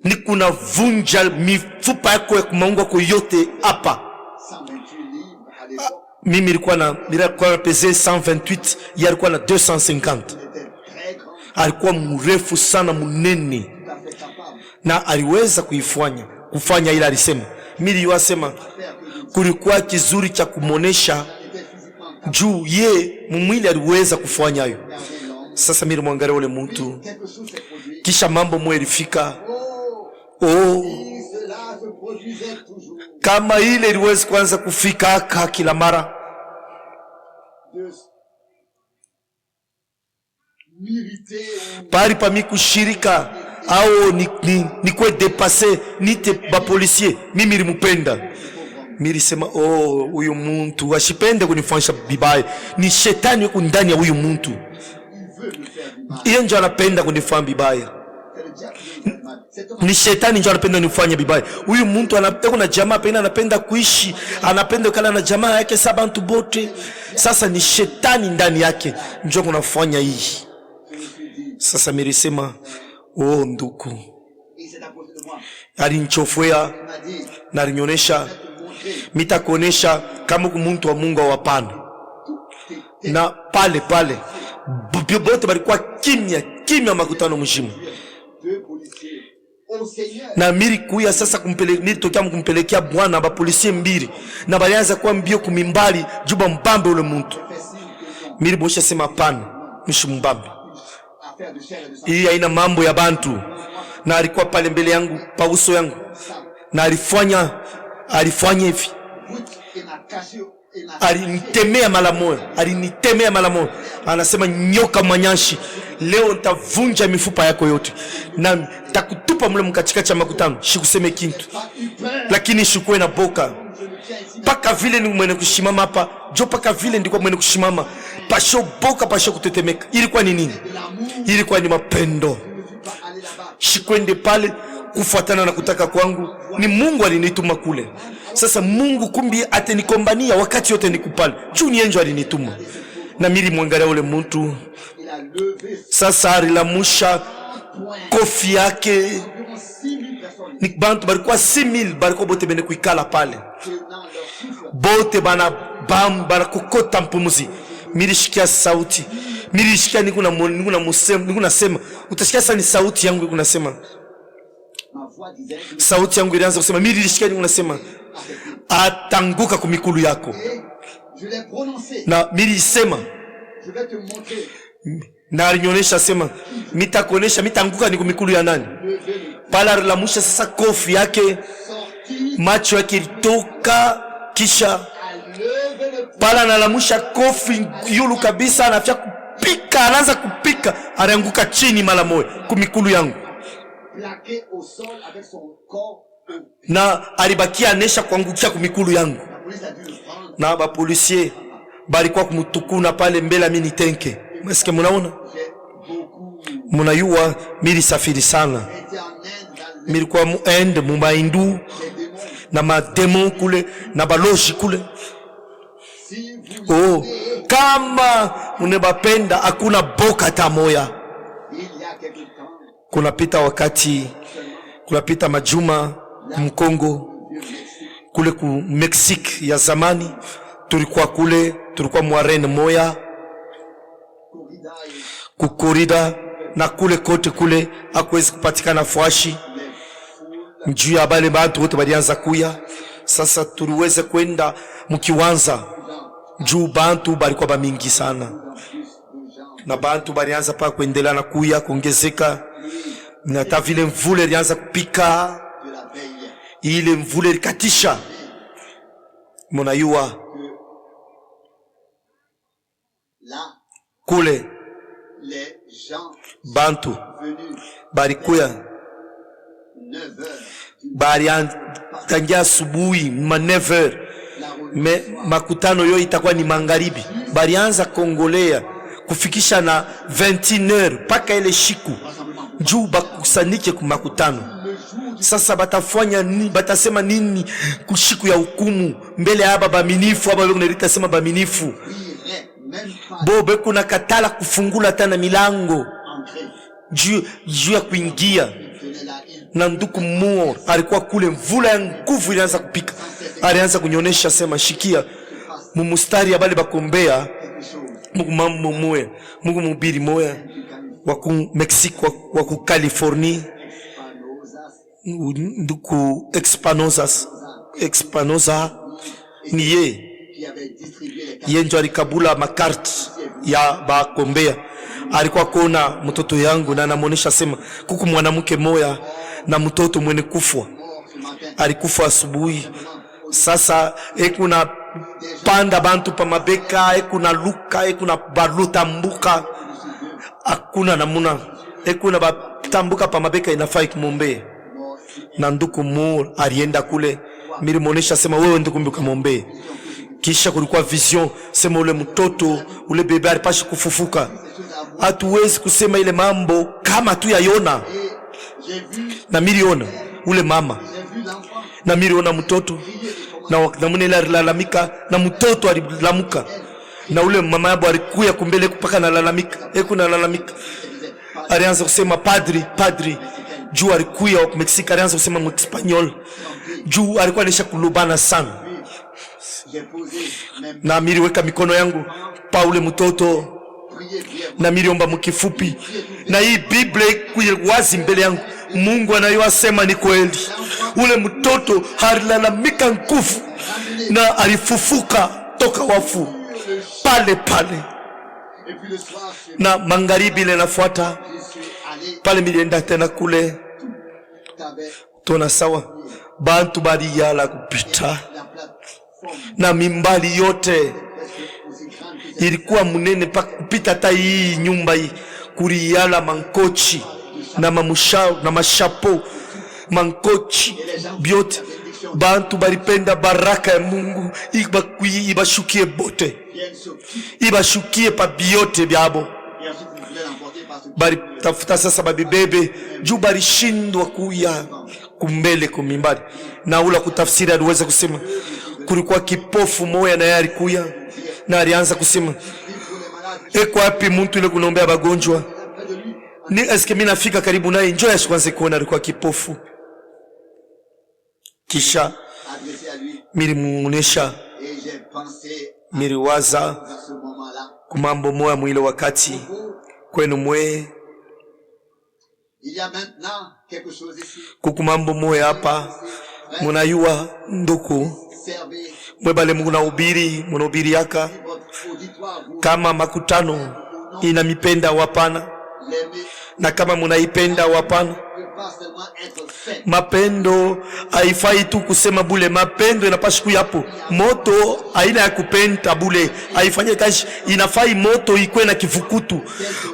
ni kuna vunja mifupa yako ya kumaungu wako yote hapa. Mimi nilikuwa na pese 128, yeye alikuwa na 250. Alikuwa mrefu sana, munene, na aliweza kufanya ila alisema. Mimi yasema kulikuwa kizuri cha kumonesha juu ye mwili aliweza kufanya hayo. Sasa mimi mwangalia ule mtu, kisha mambo mwelifika. Kama ile iliweza kuanza kufika kila mara, pari pa mikushirika au ni kwe depase nite ba policier, mimi nilimupenda. Mimi sema huyu muntu ashipende kunifanyisha bibaya, ni shetani yuko ndani ya huyu muntu. Yeye ndio anapenda kunifanya bibaya, ni shetani ndio anapenda kunifanya bibaya. Huyu muntu anapenda na jamaa pena, anapenda kuishi, anapenda kala na jamaa yake sabantu bote. Sasa ni shetani ndani yake ndio kunafanya hii. Sasa mimi sema nduku alinichofea na alinionyesha, mitakuonesha kama muntu wa Mungu hapana. Na pale bote balikuwa kimya makutano mzima. Na miri kuya sasa kumpelekea Bwana ba polisi 2, na balianza kuwa mbio kumimbali juba mbambe ule muntu. Miri bosha sema hapana, mshimbambe. Hii haina mambo ya bantu. Na alikuwa pale mbele yangu, pa uso yangu, na alifanya hivi. Alinitemea mara moja, anasema nyoka manyashi, leo nitavunja mifupa yako yote na nitakutupa mle mkatikati ya makutano. Sikuseme kintu, lakini shukwe na boka paka vile ni mwenye kushimama hapa jo, paka vile ndiko mwenye kushimama pasho boka, pasho kutetemeka. Ilikuwa ni nini? Ilikuwa ni mapendo. shikwende pale kufuatana na kutaka kwangu, ni Mungu alinituma kule. Sasa Mungu kumbi atenikombania wakati yote nikupale juu ni enjo alinituma. Na mili mwangalia ule mtu sasa alilamusha kofi yake, ni bantu balikuwa 6000 balikuwa bote bene kuikala pale bote bana bam bana kukota mpumuzi. Milishikia sauti, milishikia nikuna sema, utashikia sasa ni sauti yangu nikuna sema, sauti yangu ilianza kusema, milishikia nikuna sema atanguka kumikulu yako. Na milisema na alionyesha sema mitakonesha mitanguka ni kumikulu ya nani. Pala lamusha sasa kofi yake, macho yake ilitoka, kisha pala nalamusha kofi yulu kabisa, anafia kupika, anaanza kupika, alianguka chini mara moja kumikulu yangu. Na alibakia anesha kuangukia kumikulu yangu. Na ba policier balikuwa kumutukuna pale mbele mimi nitenke. Msikie mnaona? Mnayua mimi safiri sana. Nilikuwa muende mumaindu na mademo kule na baloji kule. Oh, kama unebapenda hakuna boka tamoya. Kunapita wakati, kunapita majuma Mkongo kule ku Mexique ya zamani, tulikuwa kule, tulikuwa mwarene moya kukorida na kule kote kule hakuwezi kupatikana fwashi mjuu ya bale bantu wote balianza kuya. Sasa tuliweze kwenda mkiwanza juu bantu balikuwa bamingi sana, na bantu balianza pa kuendelea na kuya kuongezeka, na hata vile mvule ilianza kupika, ile mvule ilikatisha. Mnayua kule bantu balikuya tangia asubuhi ma 9h, me makutano yo itakuwa ni magharibi. Balianza kongolea kufikisha na 21h paka ile shiku juu bakusanike ku makutano. Sasa batafanya nini? Batasema nini kushiku ya hukumu mbele ya baba minifu? Aba wewe unalita sema baba minifu bobe kuna katala kufungula tena milango juu ya kuingia. Na nduku muo alikuwa kule, mvula ya nguvu ilianza kupika, alianza kunyonesha sema shikia mumustari ya bali bakombea Mungu mambo moya, Mungu mubiri moya waku Mexico waku California, nduku Expanoza ni ye njo alikabula makarti ya bakombea. Alikuwa kona mtoto yangu na anamonesha sema kuku mwanamke moya na mtoto mwene kufwa, alikufa asubuhi. Sasa ekuna panda bantu pa mabeka, ekuna luka, ekuna baluta mbuka, hakuna namuna, ekuna batambuka pa mabeka inafai kumombe. Na nduku mu alienda kule, milimuonesha sema wewe nduku mbuka mombe. Kisha kulikuwa vision sema ule mtoto ule bebe alipashi kufufuka. Hatuwezi kusema ile mambo kama tu yaiona. Na miliona ule mama, na miliona mtoto, na munela lalamika, na mtoto alilamuka, na ule mama yabo alikuya kumbele kupaka na lalamika, kuna lalamika. Alianza kusema padri, juu alikuya wa Mexico, alianza kusema mespanyol, juu alikuwa anisha kulubana sana. Na miliweka mikono yangu pa ule mtoto, na miliomba mkifupi, na hii Biblia kuye wazi mbele yangu. Mungu anayosema ni kweli. Ule mtoto alilalamika nguvu na alifufuka toka wafu pale pale. Na magharibi ile nafuata pale milienda tena kule, tuna sawa bantu bali yala kupita, na mimbali yote ilikuwa munene pa kupita. Hata hii nyumba hii kuriyala mankochi na mamushao na mashapo mankochi biote. Bantu balipenda baraka ya Mungu ibashukie bote, ibashukie pa biote byabo. bari tafuta sasa babibebe juu barishindwa kuya kumbele kumimbari. Na ula kutafsiri aliweza kusema kulikuwa kipofu moya na yeye alikuya na alianza kusema eko wapi mtu ile kunombea bagonjwa, ni eske mimi nafika karibu naye njoo ashikwanze kuona alikuwa kipofu. Kisha milimuonesha miliwaza kumambo moya mwile wakati kwenu mwe kukumambo moya hapa munayua nduku mwebale munahubiri yaka kama makutano ina mipenda wapana, na kama munaipenda wapana. Mapendo haifai tu kusema bule, mapendo inapaswa kuyapo moto aina ya kupenda bule haifanye kazi, inafai moto ikwe na kifukutu.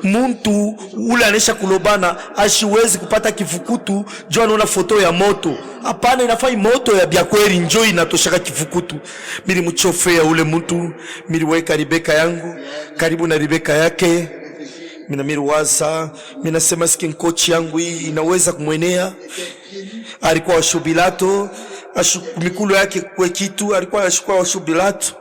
Muntu ule anesha kulobana ashiwezi kupata kifukutu jo anaona foto ya moto, hapana, inafai moto ya byakweli njoo inatoshaka kifukutu. Mili mchofea ule mtu, miliweka Rebeka yangu karibu na Rebeka yake, minamiruwaza minasema siki nkochi yangu hii inaweza kumwenea. Alikuwa washubilato mikulu yake kwe kitu, alikuwa ashukua washubilato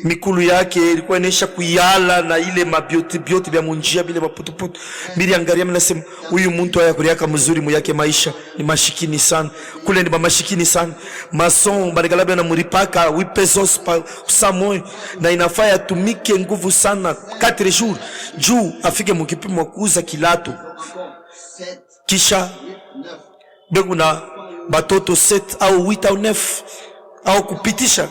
mikulu yake ilikuwa inaisha kuyala na ile mabioti bya munjia bile maputuputu. Miri angaria minasema huyu muntu haya kuriaka mzuri muyake maisha ni mashikini sana, kule ni mashikini sana. Mason barigalabe na muripaka 8 pesos pa samoy, na inafaa atumike nguvu sana 4 jours juu afike mukipimo kuuza kilato. Kisha begu na batoto 7 au 8 au 9 au kupitisha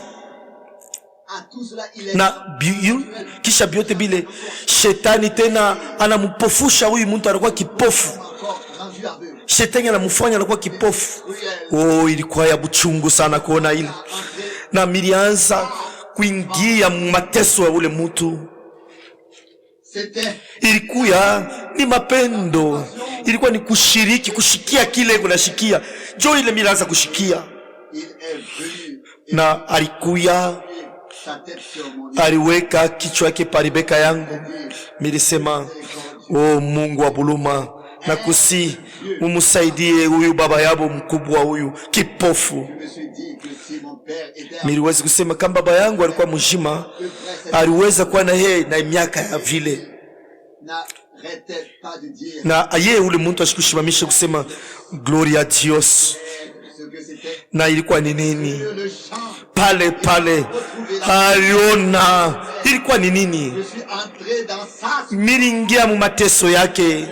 na kisha biote bile shetani tena anamupofusha huyu mtu, anakuwa kipofu. Shetani anamufanya anakuwa kipofu. Oh, ilikuwa ya buchungu sana kuona ile, na milianza kuingia mateso ya ule mtu. Ilikuwa ni mapendo, ilikuwa ni kushiriki, kushikia kile kunashikia jo ile milianza kushikia, na alikuya aliweka kichwa yake pa Rebeka yangu. Milisema oh, Mungu wa buluma na kusi umusaidie huyu baba yabo mkubwa huyu kipofu. Miliwezi kusema kama baba yangu alikuwa mjima, aliweza kuwa na yeye na miaka ya vile, na yeye ule mtu ashikushimamisha kusema gloria a Dios. Na ilikuwa ni nini pale pale aliona ilikuwa ni nini? Milingia mu mateso yake,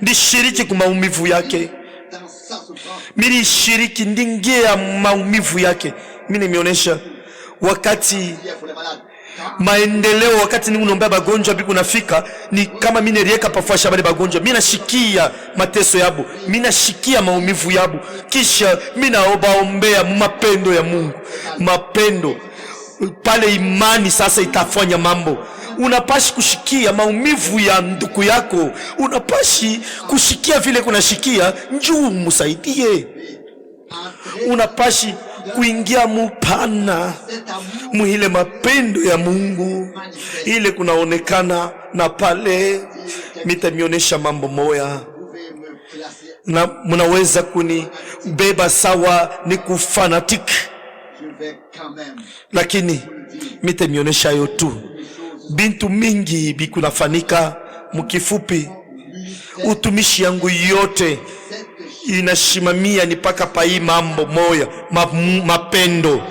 ndishiriki ku maumivu yake, milishiriki ndingia maumivu yake. Mimi nimeonesha wakati maendeleo, wakati ninaombea bagonjwa biku nafika, ni kama mimi nilieka pafasha bale bagonjwa, mimi nashikia mateso yabo, mimi nashikia maumivu yabo, kisha mimi naombea mapendo ya Mungu. Mapendo pale, imani sasa itafanya mambo. Unapashi kushikia maumivu ya ndugu yako, unapashi kushikia vile kunashikia, njoo msaidie. Unapashi kuingia mupana muhile mapendo ya Mungu ile kunaonekana. Na pale mitamionesha mambo moya, na munaweza kunibeba sawa ni kufanatik, lakini mitamionesha yotu bintu mingi bikunafanika. Mukifupi, utumishi yangu yote inashimamia ni paka pa hii mambo moya, mapendo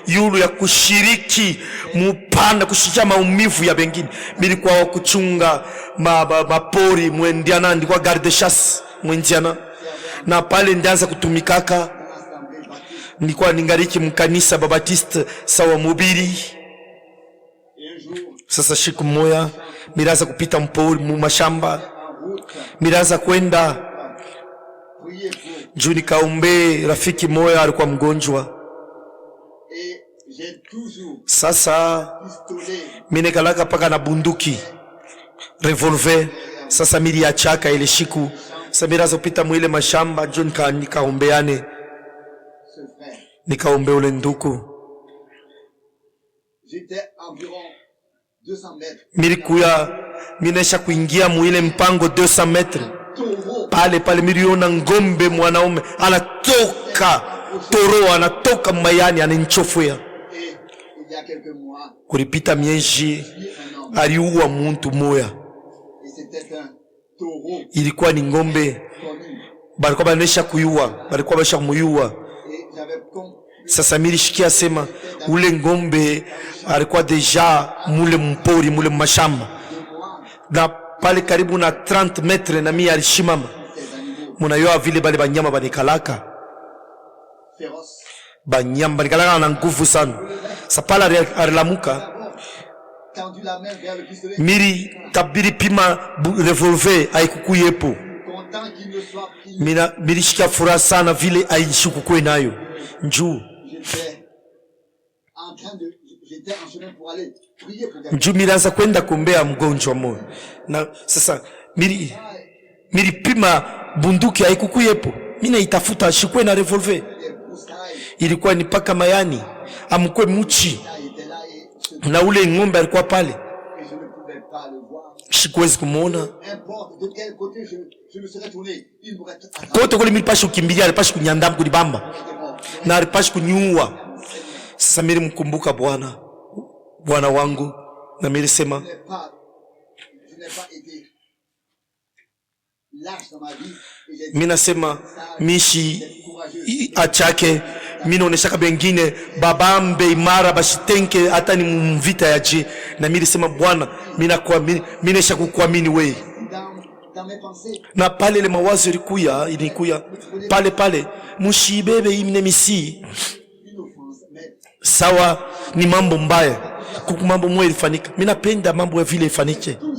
yulu ya kushiriki mupanda, kushikia maumivu ya bengine. Nilikuwa wa kuchunga mapori mwendiana, ndikuwa garde chasse mwendiana, na pale ndianza kutumikaka. Nilikuwa ningariki mkanisa Baptiste sawa mubiri. Sasa siku moya miraza kupita mpori mu mashamba, miraza kwenda juu nikaombe rafiki moya alikuwa mgonjwa. Sasa mine kalaka paka na bunduki revolver. Sasa mili ya chaka ile shiku, sasa miraza kupita mwile mashamba juu nikaombeane, nikaombe ule nduku. 200 mètres. Milikuya minesha kuingia muile mpango 200 metre. Pale miliona ngombe mwanaume anatoka toro, anatoka mayani, ananichofea. Et il y a quelques mois, Kulipita miezi aliua muntu moya. et c'était un taureau Ilikuwa ni ngombe connu. balikuwa banesha kuyua, balikuwa basha kumuyua. Et j'avais compris. Sasa milishikia sema ule ngombe alikuwa deja mule mpori, mule mashamba, na pale karibu na 30 metre na mimi alishimama. Munayua vile bale banyama banikalaka, Féroce. banyama banikalaka na nguvu sana. Sasa pale alilamuka, Tendu la main vers le pistolet. miri tabiri pima revolver haikukuyepo. Content qu'il ne soit pris. Milishikia furaha sana vile aishukukwe nayo njuu J'étais en chemin pour aller prier pour quelqu'un. njuu milianza kwenda kuombea mgonjwa moyo, na sasa milipima bunduki haikukuyepo, mina itafuta ashikwe na revolver. Les broussailles Ilikuwa ni paka mayani amkwe muchi, étaient là et na ule ng'ombe alikuwa pale, je ne pouvais pas le voir. sikuwezi kumuona. Importe de quel côté je me serais tourné, il m'aurait attrapé. Kote kule milipashi kukimbilia, alipashi kunyandama kulibamba na alipashi kunyua. Sasa mili mkumbuka Bwana wangu, na mili sema Je n'ai pas été lâche dans ma vie. Et j'ai dit, mina sema mishi achake minaoneshaka bengine babambe imara bashitenke hata ni mvita ya je, na mili sema Bwana minesha kukuamini wewe. dans mes pensées, Na pale ile mawazo ilikuya pale mushibebe imne misi une offense, mais sawa, ni mambo mbaya kuku, mambo mwe ilifanyika. Mimi napenda mambo ya vile ifanike, toujours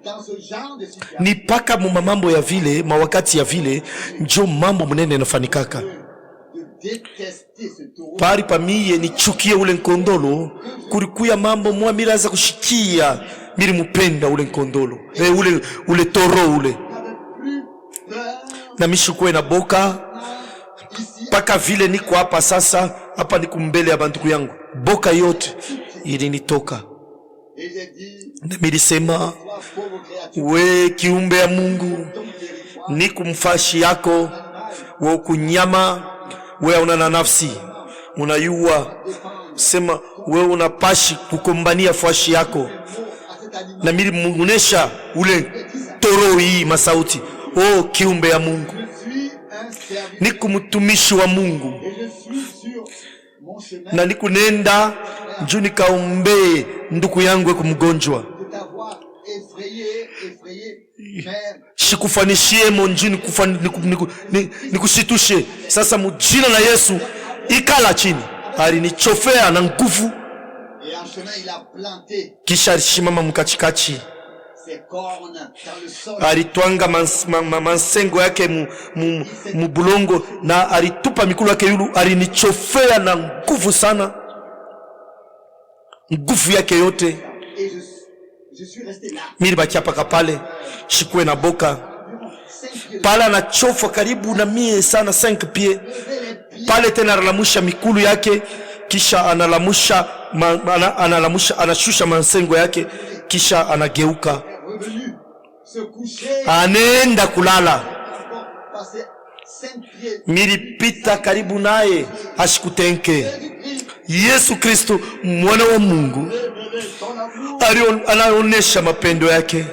dans ce genre de situation, ni paka mu mambo ya vile mawakati ya vile njo mambo mnene inafanikaka. de détester ce taureau. Pari pamiye nichukie ule nkondolo, kulikuya mambo mwa miraza kushikia miri mupenda ule nkondolo, ule toro ule, N'avais plus peur. na mishukwe na boka Ici, paka vile niko hapa sasa, hapa niko mbele ya banduku yangu, boka yote ilinitoka. et j'ai dit, Na milisema toi pauvre créature, we kiumbe ya Mungu, ton territoire, ni kumfashi yako we kunyama, we una na nafsi unayua, sema we unapashi kukombania fashi yako. à cet animal, Na mili muonesha ule toro hii masauti, oh kiumbe ya Mungu, je suis un serviteur ni kumtumishi wa Mungu, et je suis sur mon chemin na nikunenda njuu nikaombee nduku yangu kumgonjwa, de t'avoir effrayé, mais shikufanishie monju nikushitushe. Sasa mujina na Yesu ikala chini, alinichofea na nguvu, et en chemin il a planté kisha alishimama mkachikachi, ses cornes dans le sol. alitwanga mansengo yake mubulongo na alitupa mikulu yake yulu, alinichofea na nguvu sana, nguvu yake yote. Et je suis resté là. Mili bakia paka pale shikwe na boka Environ 5 pieds. pale, anachofa karibu na mie sana 5 pieds Lever les pieds. pale tena, analamusha mikulu yake, kisha anashusha mansengo yake, kisha anageuka Revenu se coucher. anaenda kulala. Passer 5 pieds. Milipita karibu naye ashikutenke. Jésus-Christ, Yesu Kristo mwana wa Mungu ton amour anaonesha mapendo yake, se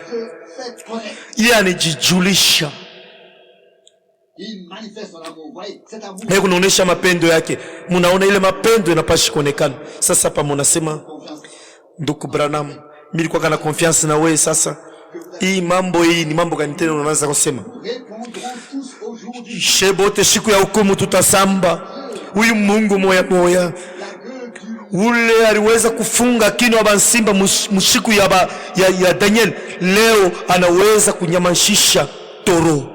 fait connaître. yeye anijijulisha, Il manifeste son amour. Vous voyez, cet amour, yeye kunaonesha mapendo yake. Munaona ile mapendo inapashi kuonekana. Sasa hapa munasema confiance. ndugu Branham, nilikuwa kana confiance na wewe. Sasa hii ni mambo gani tena unaanza kusema? Répondront tous aujourd'hui. Shebote siku ya hukumu tutasamba. Huyu Mungu moya moya La gueule du ule aliweza kufunga kinywa bansimba mushiku ya Daniel, leo anaweza kunyamashisha toro.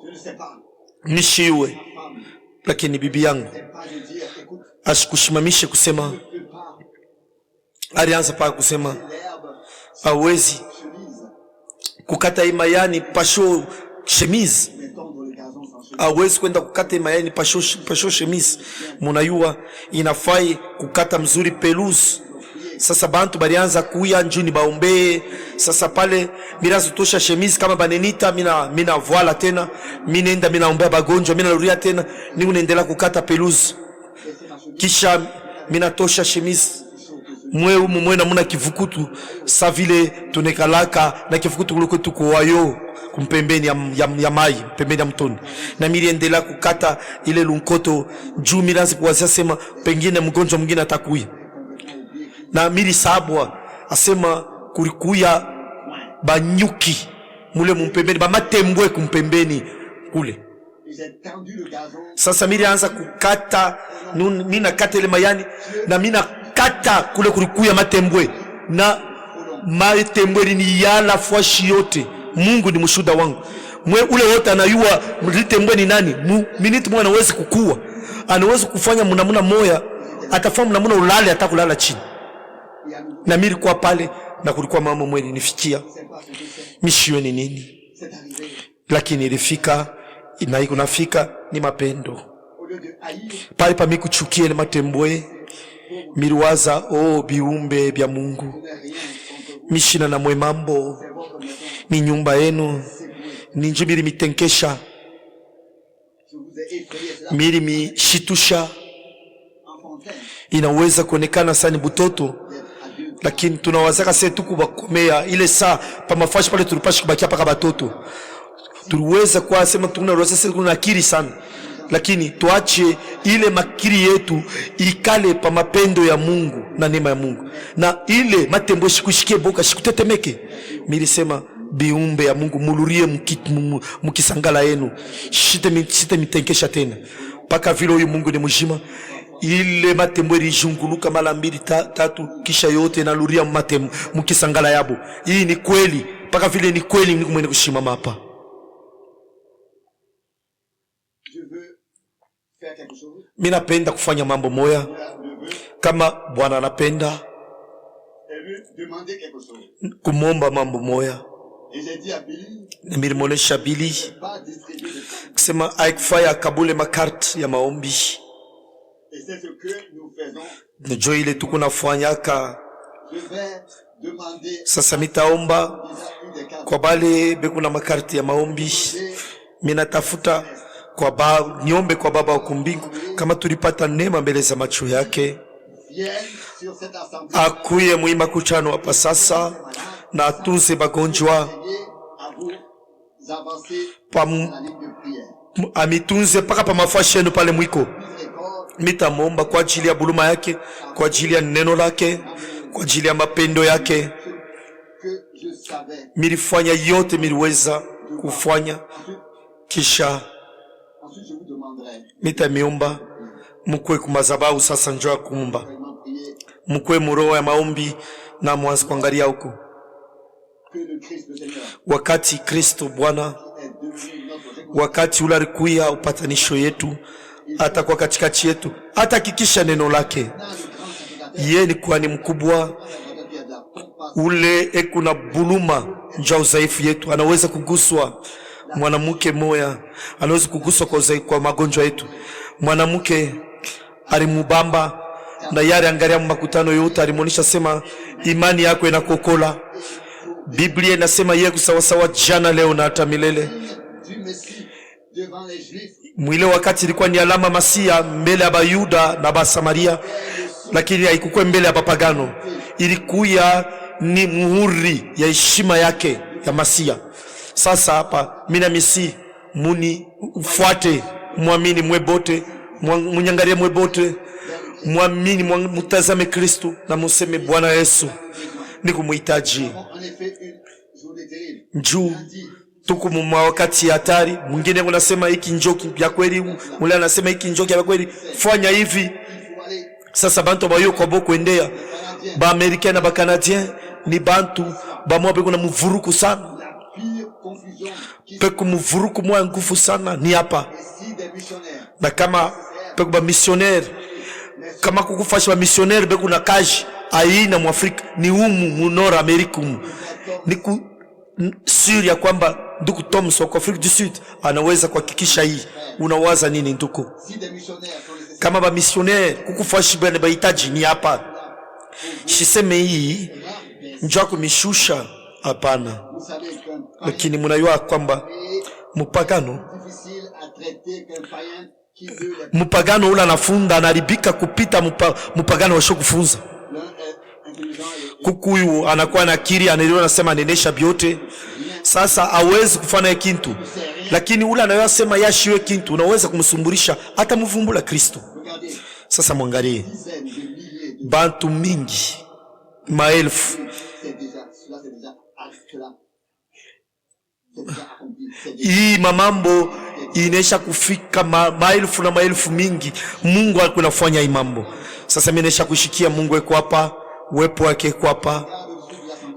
je ne sais pas. Nishiwe, Femme, lakini bibi yangu c'est pas de dire, écoute, asikushimamishe kusema. je ne peux pas. Alianza paka kusema L'herbe, hawezi chemise, kukata imayani pasho chemise, mais tondre le gazon sans chemise. hawezi kwenda kukata imayani pasho chemise. Munayua inafai kukata mzuri pelouse Sasa bantu balianza kuya njuni baombe. Sasa pale mirazo tosha chemise kama banenita mina voila tena, minenda minaombea bagonjwa, mina luria tena, ningu nendela kukata peluzi. Kisha mina tosha chemise mwe na muna kivukutu sa vile tunekalaka na kivukutu kuliko tuko wayo kumpembeni ya mai, pembeni ya mtoni. Na miliendela kukata ile lunkoto juu milanzi kuwazia sema pengine mgonjwa mwingine atakuya. Na mili sabwa asema kulikuya banyuki mule mpembeni, ba matembwe kumpembeni kule. Sasa mili anza kukata, mina kata ile mayani na mina kata kule kulikuya matembwe. Na matembwe ni yala fwashi yote. Mungu ni mshuhuda wangu. Mwe ule wote anayua mlitembwe ni nani. Miniti mwe anawezi kukua. Anawezi kufanya munamuna moya. Atafanya munamuna ulale atakulala chini. Na mimi kwa pale na kulikuwa mama mweni nifikia. Mishio ni nini? Lakini ilifika na iko nafika ni mapendo. Pale pa mimi kuchukia ile matembwe. Miliwaza biumbe bya Mungu. Mishina na mwe mambo. Ni nyumba yenu. Ni njubiri mitenkesha. Miri mishitusha. Inaweza kuonekana sana butoto. Lakini tunawazaka sasa tukubakomea ile saa pa mafashi pale tulipashi kubakia paka batoto. Tuliweza kwa sema tunaweza sasa kuna akili sana. Lakini tuache ile makiri yetu ikale pa mapendo ya Mungu na neema ya Mungu. Na ile matembo shikushikie boka shikutetemeke. Milisema biumbe ya Mungu mulurie mukisangala yenu. Shite mitenkesha tena. Paka vile huyu Mungu ni mjima. Ile matembo ilijunguluka mara 2 3 kisha yote na luria matembo mukisangala yabo. Hii ni kweli. Paka vile ni kweli Mungu mwenye kushimama hapa. Mimi napenda kufanya mambo moya kama Bwana anapenda kumomba mambo moya. Nilimwonesha Bili kusema haikufaya kabule makarte ya maombi. Njo ile tuko nafanyaka. Sasa mitaomba kwa bale beku na makarte ya maombi. Mina tafuta kwa niombe kwa Baba wa kumbingu kama tulipata neema mbele za macho yake. Akuye muima kuchano hapa sasa na atunze bagonjwa. Amitunze paka pa mafashi yenu pale mwiko. Mitamomba kwa ajili ya buluma yake, kwa ajili ya neno lake, kwa ajili ya mapendo yake. Milifanya yote miliweza kufanya. Kisha mitamiomba mukwe kumazabau sasa njua kuumba. Mukwe muroho ya maombi na mwanzi kuangalia huko. Wakati Kristo Bwana, wakati ula alikuya upatanisho yetu, hata kwa katikati yetu, hata kikisha neno lake. Yeye ni kuhani mkubwa, ule ekuna buluma njua uzaifu yetu. Anaweza kuguswa mwanamke moya, anaweza kuguswa kwa magonjwa yetu. Mwanamke alimubamba na yale angalia makutano yote alimuonesha sema imani yako inakokola. Biblia inasema yeye kusawasawa jana leo na hata milele. Mwile wakati ilikuwa ni alama Masia mbele ya Bayuda na Basamaria, lakini haikuwa mbele ya papagano. Ilikuya ni muhuri ya heshima yake ya Masia. Sasa hapa mina misi muni ufuate, muamini mwebote, munyangarie mwebote, muamini mutazame Kristo na museme Bwana Yesu nikumuhitaji. Njoo tuko mwa wakati hatari. Mwingine unasema hiki njoki ya kweli, mule anasema hiki njoki ya kweli, fanya hivi. Sasa bantu bayo kwa boko endea ba Americain na ba Canadien ni bantu ba mwa beko na mvuruku sana. Peko mvuruku mwa ngufu sana ni hapa. Na kama peko ba missionnaire, kama kukufasha ba missionnaire beko na kaji aina mu Afrika ni mu Nord America ni ku Syria kwamba ndugu Thompson kwa Afrika du Sud anaweza kuhakikisha hii. Unawaza nini ndugu? Kama ba missionnaire kukufasha bene bahitaji ni hapa. Shiseme hii njoo kumishusha, hapana. Lakini mnajua kwamba mupagano ula nafunda analibika kupita mupagano washo kufunza. Kukuyu anakuwa na akili, anaelewa, anasema nenesha biote. Sasa hawezi kufanya kintu, lakini ule anayosema yashiwe kintu unaweza kumsumburisha hata mvumbula Kristo. Sasa mwangalie bantu mingi maelfu, hii mamambo inesha kufika maelfu na maelfu mingi. Mungu akunafanya hii mambo. Sasa mimi nesha kushikia Mungu eko hapa, uwepo wake eko hapa.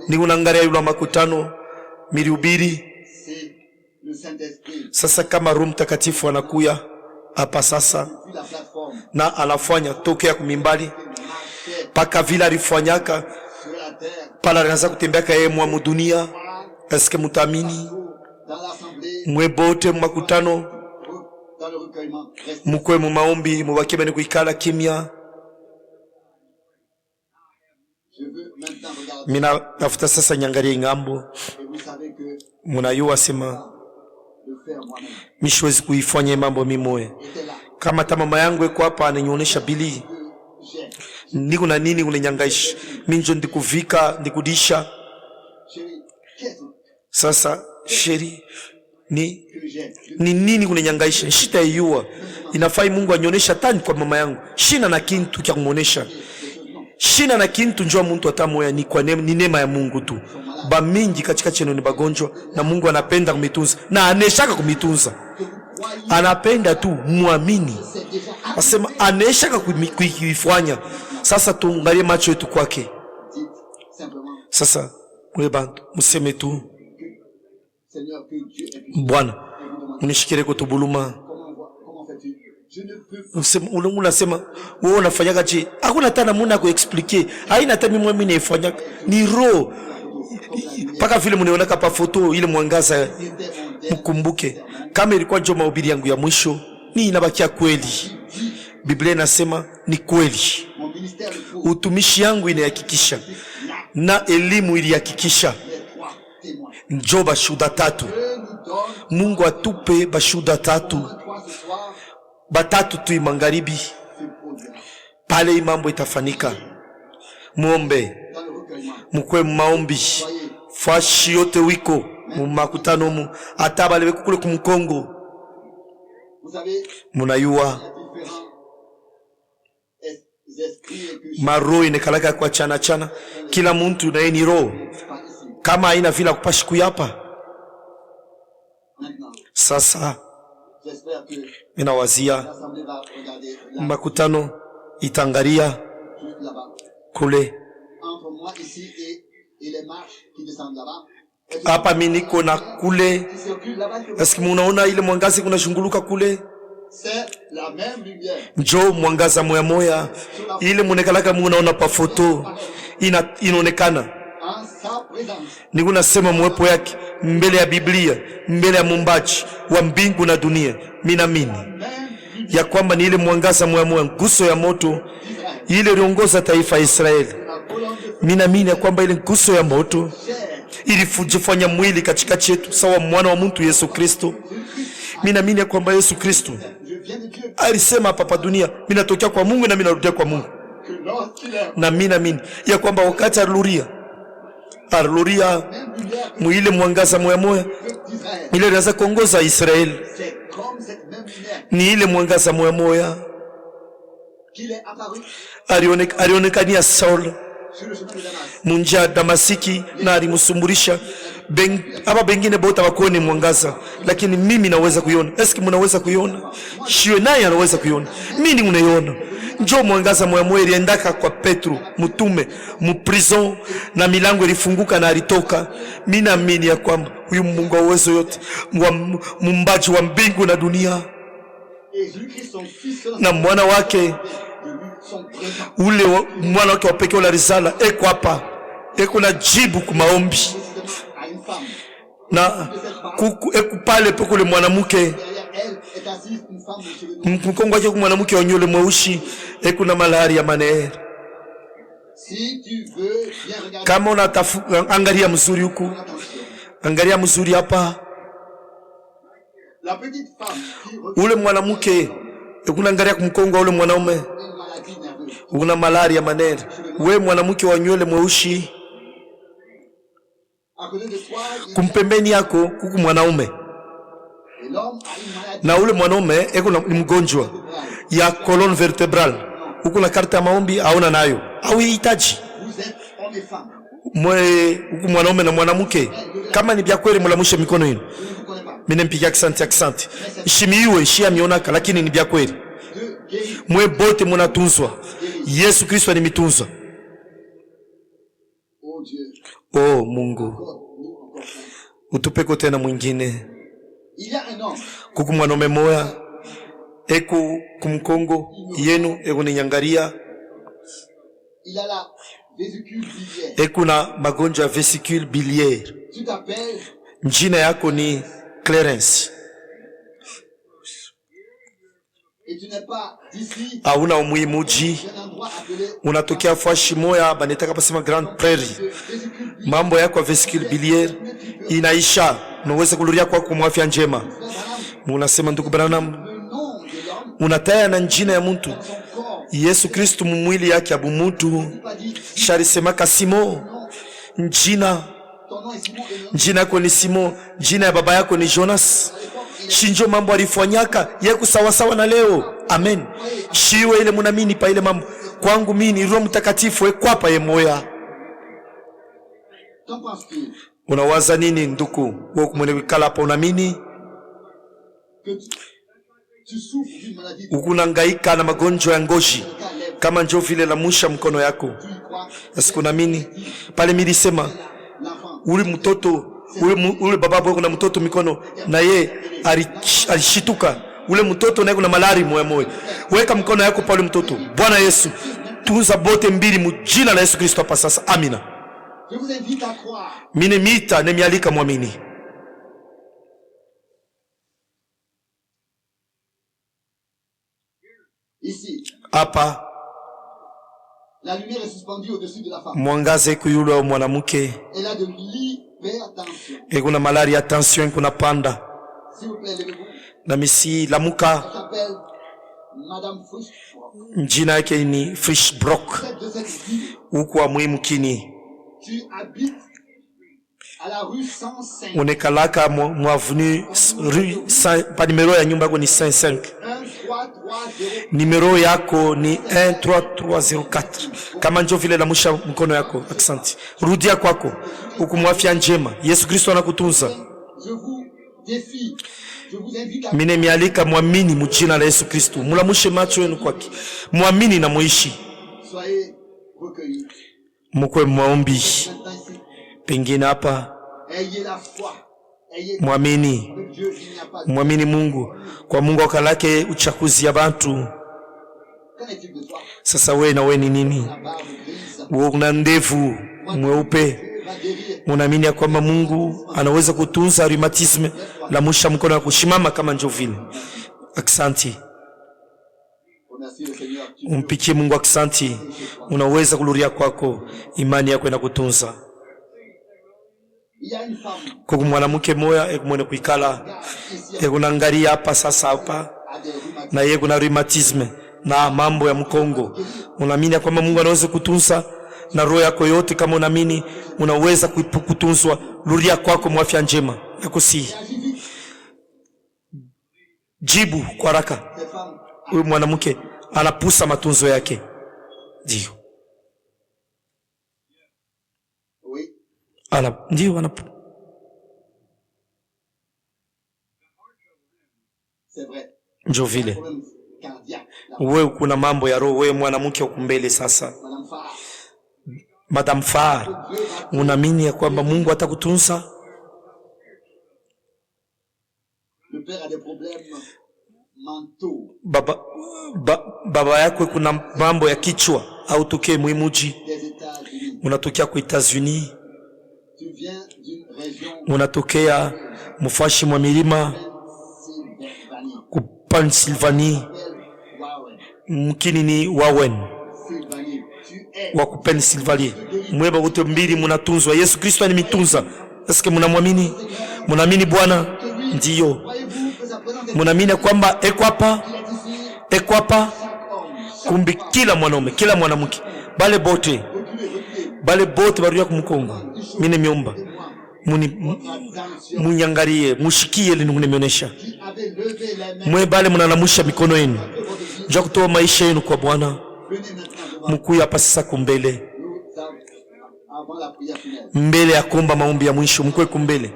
Ni unangalia yule makutano milihubiri. Sasa kama Roho Mtakatifu anakuya hapa sasa na anafanya tokea kumimbali paka vile alifanyaka pala anaanza kutembea kama yeye mwa dunia. Eske mutamini mwebote makutano mukwe mu maombi mubake bene kuikala kimya. Mina nafuta sasa nyangalie ngambo. Munayua sema mishwezi kuifanya mambo mimoe. Kama ta mama yangu eko hapa ananionyesha bili niko na nini unanyangaisha minjo ndikuvika ndikudisha. Sasa sheri ni nini kunyangaisha? Shita yua inafai Mungu anyonyesha tani kwa mama yangu. Shina na kintu kya kumuonesha. Shina na kintu njoo mtu atamoya ni kwa ni neema ya Mungu tu. Ba mingi katika cheno ni bagonjwa na Mungu anapenda kumitunza na aneshaka kumitunza. Anapenda tu muamini. Asema aneshaka kuifanya. Sasa tuangalie macho yetu kwake. Sasa mwebantu museme tu Bwana unishikire kutubuluma. Unasema wewe unafanyaga je? Hakuna tena muna kuexplique. Haina hata mimi naifanya. Ni roho. Paka vile mnaona kapa foto ile mwangaza mkumbuke. Kama ilikuwa njoo mahubiri yangu ya mwisho, ni inabakia kweli. Biblia inasema ni kweli. Utumishi yangu inahakikisha na elimu ilihakikisha. Njoo bashuda tatu. Mungu atupe bashuda tatu. Batatu tu magharibi. Pale mambo itafanika. Muombe. Mukwe maombi. Fashi yote wiko makutano mu atabale kule kumkongo. Munayua maro inekalaka kwa chana. Kila muntu na yeye ni roho. Kama haina vila kupashi kuyapa. Sasa minawazia makutano itangaria kule hapa. Mimi niko na kule. Eski munaona ile mwangazi kuna shunguluka kule? Njoo mwangaza moya moya ile munekalaka munaona pa foto inaonekana. Niko nasema mwepo yake mbele ya Biblia, mbele ya Muumbaji wa mbingu na dunia. Mimi naamini ya kwamba ni ile mwangaza moya moya, nguso ya moto ile iliongoza taifa la Israeli. Mimi naamini ya kwamba ile nguso ya moto ilifanya mwili katika chetu sawa mwana wa mtu Yesu Kristo. Mimi naamini ya kwamba Yesu Kristo alisema hapa dunia, mimi natokea kwa Mungu na mimi narudia kwa Mungu. Na mimi naamini ya kwamba wakati aluria mwile mwangaza moya moya ile ilianza kuongoza Israeli. Ni ile mwangaza moya moya alionekania Saul munja Damasiki na alimusumburisha. Aba bengine bota wakuone mwangaza, lakini mimi naweza kuiona. Eski mnaweza kuiona? Shiwe naye anaweza kuiona. Mimi ninaiona. Njoo mwangaza moya moya iliendaka kwa Petro mtume mu prison na milango ilifunguka na alitoka. Mimi naamini ya kwamba huyu Mungu wa uwezo yote, muumbaji wa mbingu na dunia, na mwana wake ule mwana wake wa pekee wa risala eko hapa, eko na jibu kwa maombi. Na eko pale peko le mwanamke mkongo wake mwanamke onyole mweushi eko na malaria manere. Si tu veux bien regarder, kama angalia mzuri huku, attention. angalia mzuri hapa, La petite femme qui ule mwanamke unaangalia kumkongo ule mwanaume une maladie nerveuse, una malaria manene, we mwanamke wa nywele mweushi, à côté de toi, il y a- kumpembeni yako kuku mwanaume, et l'homme a une maladie na ule mwanaume ni mgonjwa cérébrale. ya colonne vertebrale, huku na karta ya maombi aona nayo au hitaji Vous êtes homme et femme. huku mwanaume na mwanamke, kama ni vya kweli mulamushe mikono yenu. Je ne vous connais pas. Mimi mpigia asante, ishimiwe ishia mionaka, lakini ni vya kweli. De guérir. Mwe bote munatunzwa, Yesu Kristo ni mitunzwa. Oh Dieu, Oh Mungu, accorde-nous encore ça. utupeko tena mwingine. Il y a un homme Kuku mwanaume moya eku kumkongo yenu eku ninyangaria, il a la vésicule biliaire. eku na magonjwa ya vesicule biliaire. Tu t'appelles Njina yako ni Clarence, et tu n'es pas d'ici, hauna umwimuji, d'un endroit appelé unatokea fashi moya banetaka pasema Grand Prairie. de vésicule biliaire. Mambo yako ya vesicule biliaire inaisha, unaweza kuluria kwako mwafya njema. Madame, Unasema ndugu Branham, le nom de l'homme, unataya na njina ya muntu son corps, Yesu Kristu mumwili yake abumutu il pas dit sharisemaka Simo, njina ton nom est Simon et le nom njina yako ni Simo, njina ya baba yako ni Jonas. à l'époque, il Shinjo mambo alifanyaka yeku sawasawa na leo. Amen. Shiwe ile munamini pa ile mambo kwangu mini Roho Mtakatifu ekwapa ye moya. Qu'en penses-tu? Unawaza nini nduku wewe kumwene wikala hapa unamini Que tu souffres d'une maladie, ukunangaika na magonjwa ya ngozi kama njo vile lamusha mkono yako. tu y crois, Asiku naamini pale milisema l'enfant, ule mtoto ule baba yako kuna mtoto mikono na ye alishituka, ule mtoto naye kuna malari moya moya. Weka mkono yako pale mtoto. Bwana Yesu, tunza bote mbili mujina la Yesu Kristo hapa sasa. Amina. je vous invite à croire. Mine mita nemialika mwamini. Ici, Hapa la lumière est suspendue au-dessus de la femme. mwangaze kuyula wa mwanamke Elle a de l'hypertension. kuna malaria ya tension kuna panda S'il vous plaît, levez-vous. na misi lamuka. Elle s'appelle Madame Frisch. Jina yake ni Frisch Brock. Tête de cette ville, Huku wa muhimu kini tu habites à la rue 105, unekalaka mwavenu rue pa numero ya nyumba yako ni 55, 13304. numero yako ni 13304. Kama njo vile lamusha mkono yako. Asante, rudia kwako huku mwafya njema. Yesu Kristo anakutunza. Je vous défie, je vous invite à Mine mialika mwamini mujina la Yesu Kristo, mulamushe macho yenu kwake, mwamini na muishi, soyez recueillis. mukwe maombi. Maintenant ici, Pengine hapa ayez la foi, ayez mwamini, que Dieu, il n'y a pas de... mwamini Mungu. Kwa Mungu akalake uchakuzi ya bantu. Qu'en est-il de toi? Sasa we na we ni nini? La barbe grise, Wewe una ndevu mweupe, Dieu va guérir. unaamini ya kwamba Mungu anaweza kutunza rheumatisme, lamusha mkono wa kushimama kama njo vile. Aksanti, Remercie le Seigneur. Tu umpikie Mungu aksanti, unaweza kuluria kwako, imani yako inakutunza. Il y a une femme Kwa mwanamke moya ekumwene kuikala ici ekunangalia hapa sasa hapa à des rhumatismes. na yeye kuna rheumatisme na mambo ya mkongo. Unaamini ya kwamba Mungu anaweza kutunza na roho yako yote. Kama unaamini unaweza kutunzwa, luria kwako mwafya njema yakusihi. Agis vite. Jibu kwa haraka. Ces femmes, Huyu mwanamke anapusa matunzo yake. Ndio. oui, Ndio c'est vrai. njo vile. Problème cardiaque. La Wewe kuna mambo ya roho, wewe mwanamke ukumbele sasa. Madame Farah, Madam Far, Dieu va unaamini ya kwamba Mungu atakutunza? Le père a des problèmes mentaux, Baba yako kuna mambo ya kichwa au tokee mwimuji, des États-Unis. unatokea kwa Etats-Unis, Tu viens d'une région unatokea mfashi mwa milima Pennsylvanie. ku Pennsylvania, Warren. mkini ni Warren. Sylvanie. Tu wa Pennsylvania. Mweba wote mbili munatunzwa. Yesu Kristo ni mitunza. Eske munamwamini? Munaamini Bwana? Ndiyo. Munaamini kwamba eko hapa kumbi kila mwanaume, kila mwanamke, bale bote baruya kumukongo. Mine miomba munyangarie, mushikie lini kunemionesha. Mwe bale munanamusha mikono yenu nja kutoa maisha yenu kwa Bwana. Mukuya hapa sasa kumbele, mbele ya kuomba maombi ya mwisho. Mkwe kumbele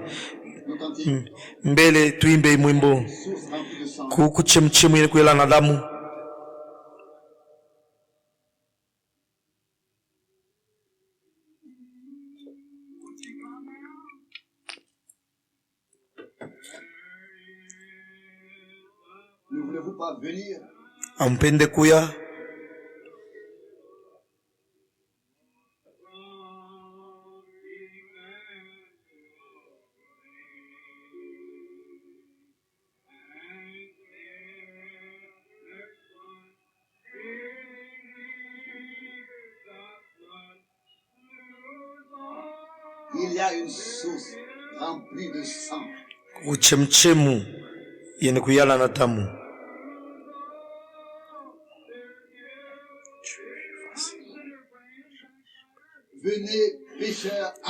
mbele, tuimbe mwimbo kuchemchemu ile kuela na damu. Ampende kuya il y a une source remplie de sang. Kuchemchemu yenye kuyala na damu.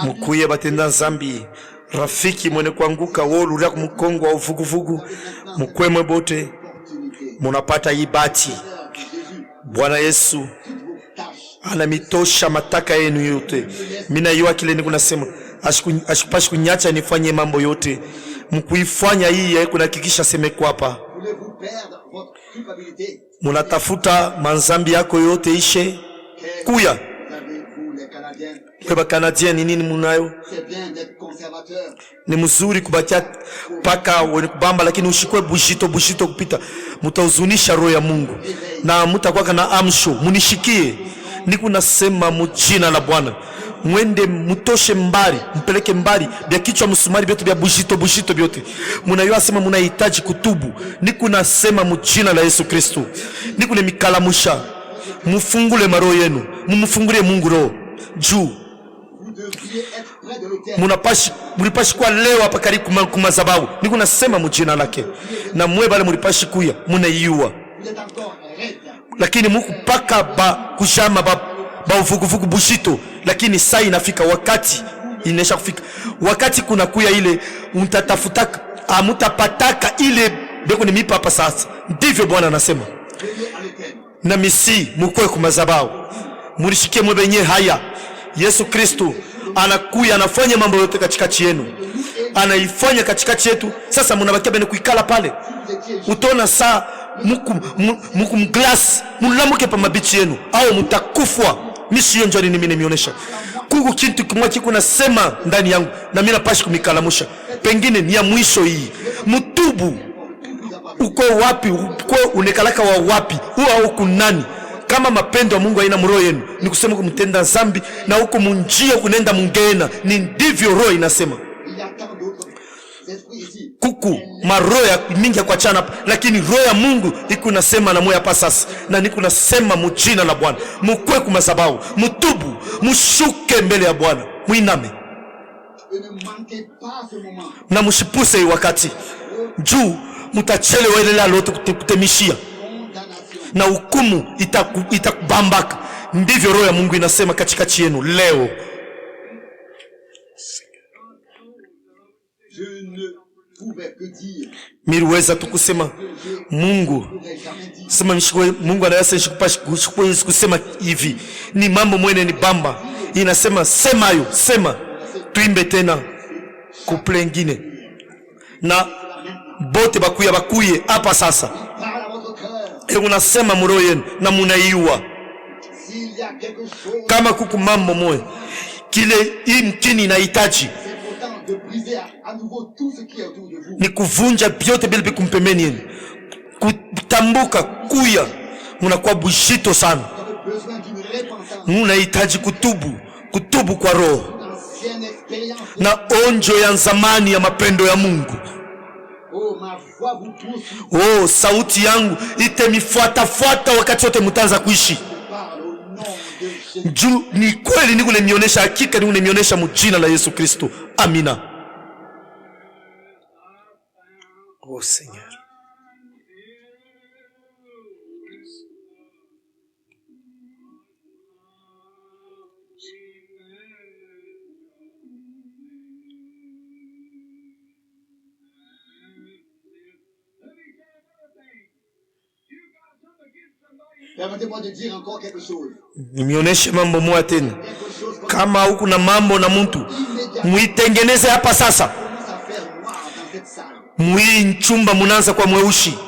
Mukuye batenda zambi, rafiki mwene kuanguka wolu ria kumukongo wa uvuguvugu. Mukwemwe bote munapata ibati. Bwana Yesu anamitosha mataka yenu yote. Mina yua kile niku nasema ashikupashi kunyacha nifanye mambo yote. Mkuifanya hii kuna kikisha seme kwa hapa. Munatafuta manzambi yako yote ishe. Kuya kwa Canadien ni nini munayo? Ni mzuri kubakia paka wene kubamba, lakini ushikwe bushito kupita. Mutauzunisha roho ya Mungu na mutakuwa na amsho. Munishikie niku nasema mujina la Bwana. Mwende mutoshe mbali, mpeleke mbali bya kichwa msumari byote bya bushito byote. Munayo asema munahitaji kutubu. Niku nasema mujina la Yesu Kristo. Niku nemikalamusha. Mufungule maroho yenu. Mumufungule Mungu roho. Juu mulipashi kwa leo hapa karibu kumazababu. Niku nasema mujina lake. Na mwe bale mulipashi kuya munaiua. Lakini muku paka kushama ba uvuguvugu bushito. Lakini saa inafika, wakati inesha kufika. Wakati kuna kuya ile mtatafutaka amutapataka ile beko ni mipa hapa sasa. Ndivyo Bwana anasema. Na misi mukwe kumazabao. Mulishikie mwebenye haya. Yesu Kristo anakuya anafanya mambo yote katikati yenu. Anaifanya katikati yetu. Sasa munabakia bene kuikala pale. Utona saa muku mglas mulamuke pa mabichi yenu au mutakufwa. Misi yonjo ni mine mionesha. Kuku kintu kumwa kiku nasema ndani yangu na mina pashi kumikalamusha. Pengine ni ya mwisho hii. Mutubu. Uko wapi? Uko unekalaka wa wapi? Huwa uko nani? Kama mapendo ya Mungu haina mroho yenu, ni kusema kumtenda zambi na huko munjia kunenda mungena. Ni ndivyo roho inasema. Kuku maroho ya mingi ya kwa chana, lakini roho ya Mungu iko nasema na moyo hapa sasa. Na niko nasema mujina la Bwana. Mukwe kumazabao, mutubu, mushuke mbele ya Bwana. Muiname. Na mushipuse wakati. Juu mutachelewa ile la lote kutemishia. Na hukumu itakubambaka. Ndivyo roho ya Mungu inasema katikati yenu leo. Miriweza tukusema Mungu. Sema mshikwe Mungu anayasa shikwe kusema hivi. Ni mambo mwene ni bamba. Inasema sema yo, sema. Tuimbe tena couple ngine. Na bote bakuye hapa sasa. Unasema muro yenu na munaiua. Kama kuku mambo moe kile hii mkini inahitaji ni kuvunja vyote bila kumpembeni yenu. Kutambuka kuya munakuwa bushito sana. Munahitaji kutubu kwa roho na onjo ya zamani ya mapendo ya Mungu. Oh, sauti yangu itemifuata wakati wote mutaanza kuishi. Juu ni kweli niko nionyesha hakika niko nionyesha mjina la Yesu Kristo. Amina. Oh Seigneur. Permettez-moi de dire encore quelque chose. Nionyeshe mambo moja tena. Kama huku na mambo na mtu, muitengeneze hapa sasa. Chumba munaanza kwa mweushi.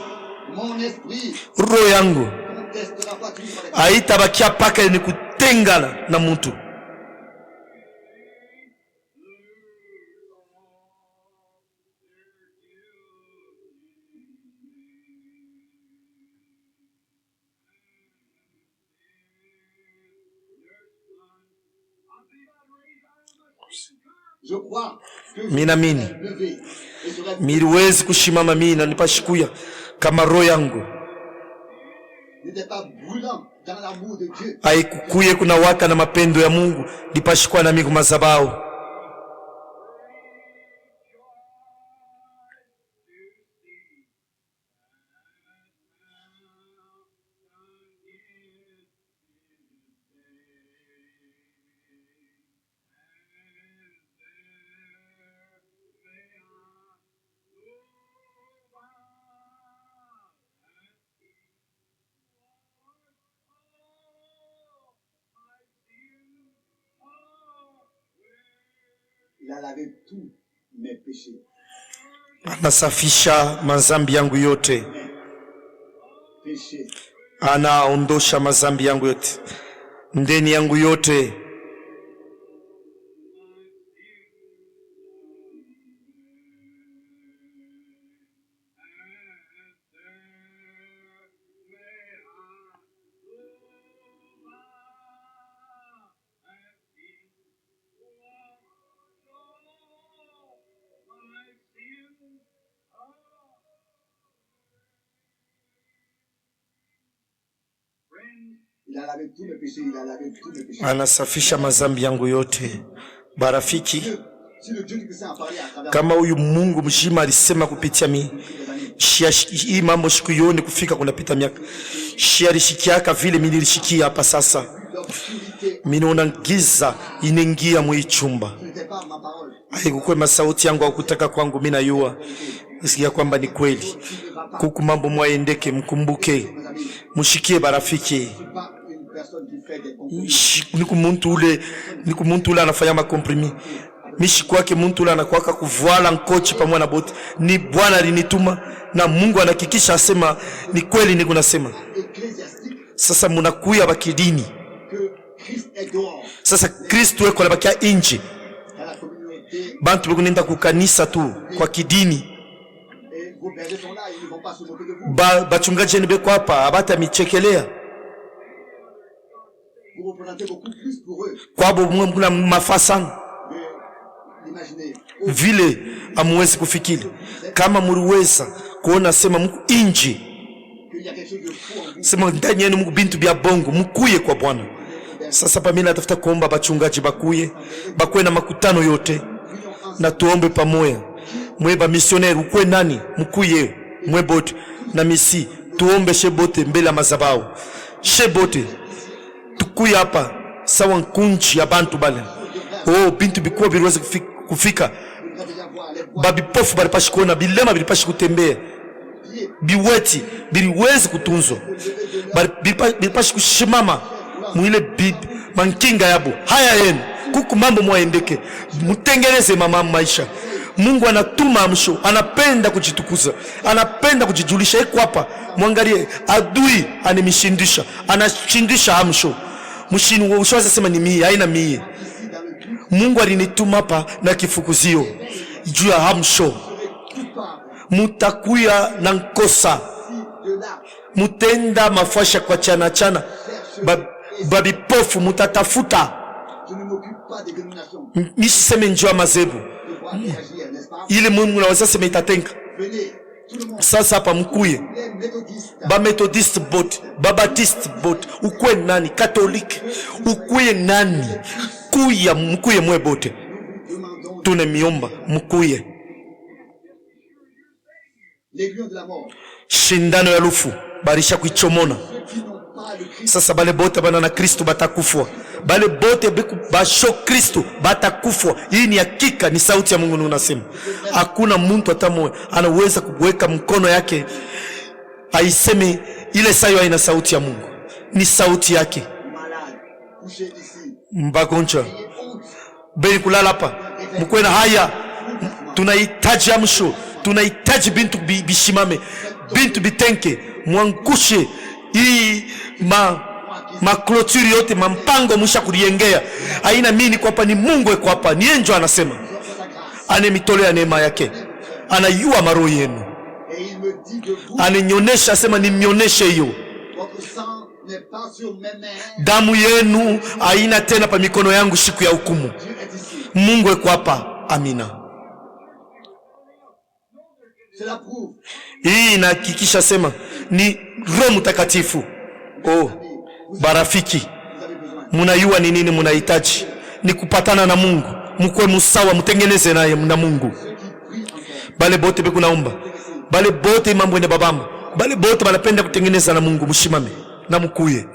Roho yangu haitabakia paka ni kutengana na mtu. Minamini miliwezi kushimama mina nipashikuya kama roho yangu haikukuye kuna waka na mapendo ya Mungu nipashikwa na miku mazabao. Il a lavé tous mes péchés. Anasafisha mazambi yangu yote. Péché. Anaondosha mazambi yangu yote. Ndeni yangu yote. Il a lavé tous mes péchés, il a lavé tous mes péchés. Anasafisha mazambi yangu yote. Barafiki, Si le Dieu qui s'est parlé à travers kama huyu Mungu mshima alisema kupitia mimi, hii mambo siku yone kufika kunapita miaka. Alishikiaka vile mimi nilishikia hapa sasa. Mimi naona giza inaingia mwa chumba. Haikuwa masauti yangu au kutaka kwangu, mimi najua nisikia kwamba ni kweli. Kuku mambo mwaendeke, mkumbuke. Mushikie barafiki. Niku muntu ule anafanya makomprimi. Mishi kwake muntu ule anakuwaka kuvuala nkochi pamoja na boti. Ni Bwana alinituma na Mungu anahakikisha asema ni kweli niko nasema. Sasa munakuya bakidini. Sasa Kristo weko anabakia nje. Bantu bekunenda kukanisa tu kwa kidini. Bachungaji ni beko hapa abata michekelea. Kwa bomu kuna mafasana vile amuwezi kufikiri. Kama muliweza kuona sema Mungu inji, sema ndani yenu Mungu bintu bya bongo mkuye kwa Bwana. Sasa pa mimi natafuta kuomba bachungaji bakuye na makutano yote na tuombe pamoja. Mweba missionnaire ukwe nani mkuye mwebote na misi tuombe shebote mbele mazabao shebote tukuya hapa sawa nkunchi ya bantu bale. Oh bintu bikuwa biliweze kufika. Babi pofu balipashi kuona, bilema bilipashi kutembea, biweti biliweze kutunzwa, bilipashi kushimama mwile mankinga yabo. Haya yenu kuku mambo mwaendeke, mutengeneze mama maisha. Mungu anatuma amsho, anapenda kujitukuza, anapenda kujijulisha. Eko hapa mwangalie adui animishindisha, anashindisha amsho. Mshini ushawaza sema ni mie, haina mie. Mungu alinituma hapa na kifukuzio juu ya amsho. Mutakuya na nkosa, mutenda mafasha kwa chana babi pofu mutatafuta. Misi seme njua mazebu ile Mungu naweza sema itatenga. Sasa hapa mkuye ba methodiste bote, ba baptiste bote, ukwe nani katolike, ukuye nani kuya, mkuye mwe bote, tune miomba mkuye. Shindano ya lufu barisha kuichomona. Sasa bale bote bana na Kristo batakufwa, bale bote basho Kristo batakufwa. Hii ni hakika, ni sauti ya Mungu unasema. Hakuna mtu hata mmoja anaweza kuweka mkono yake aiseme ile sayo haina sauti ya Mungu, ni sauti yake. Mbagonja beli kulala hapa mkwe na haya, tunahitaji amsho, tunahitaji bintu bishimame, bintu bitenke, mwangushe hii ma clôture yote, mampango mwisha kuriengea. Haina mimi niko hapa, ni Mungu yuko hapa, ni enjo anasema. Anemitolea neema yake, anayua maroho yenu, ananyonesha, asema nimioneshe hiyo. Damu yenu haina tena pa mikono yangu siku ya hukumu. Mungu yuko hapa. Amina. Hii inahakikisha sema ni Roho Mtakatifu. Oh, barafiki, munayua ni nini munahitaji? Ni kupatana na Mungu, mkwe musawa, mtengeneze naye na Mungu. Bale bote beku naomba, bale bote mambo ene babamba, bale bote banapenda kutengeneza na Mungu, mshimame na mkuye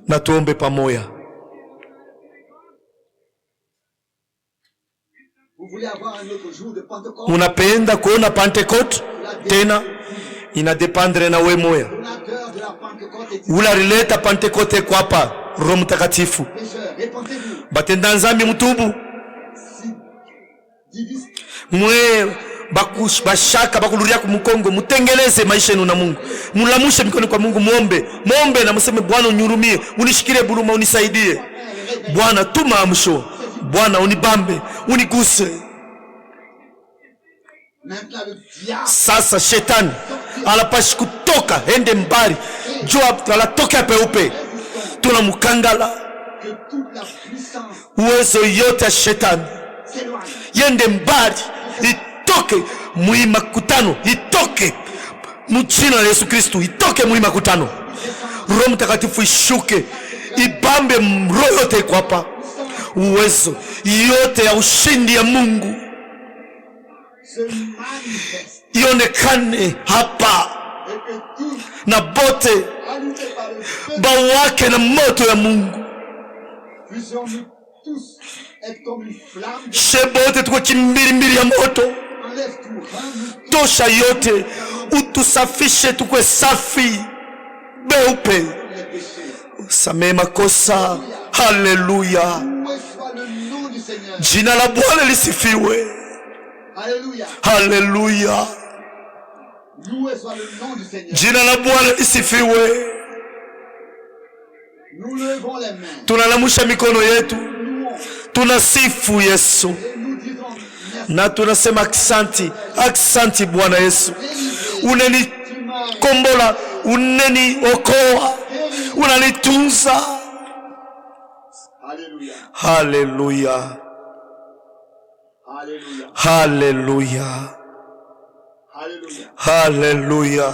na tuombe pamoja. Unapenda kuona Pentecote tena? Inadependre na we moya. Ulalileta Pentecote kwa hapa Roho Mtakatifu. Batenda nzambi mutubu. Mwe bashaka bakuluria ku Mukongo, mutengeleze maisha yenu na Mungu. Mulamushe mikono kwa Mungu, muombe. Muombe na museme Bwana unyurumie, unishikilie buluma, unisaidie. Bwana tuma amsho. Bwana unibambe, uniguse. Sasa shetani alapashi kutoka, ende mbali. Jua alatoka peupe. Tunamukangala uwezo yote ya shetani yende mbali, itoke muima kutano, itoke mjina la Yesu Kristo, itoke muima kutano. Roho Mtakatifu ishuke, ibambe roho yote kwa hapa, uwezo yote ya ushindi ya Mungu ionekane hapa, na bote bawake na moto ya Mungu. Shebote tuko chimbiri ya moto. Tosha yote, utusafishe tukwe safi beupe, usamehe makosa. Haleluya, jina la Bwana lisifiwe. Haleluya, jina la Bwana lisifiwe. Tunalamusha mikono yetu, tunasifu Yesu na tunasema aksanti, aksanti Bwana Yesu. Uneni kombola, uneni okoa, unanitunza. Haleluya, haleluya, haleluya, haleluya.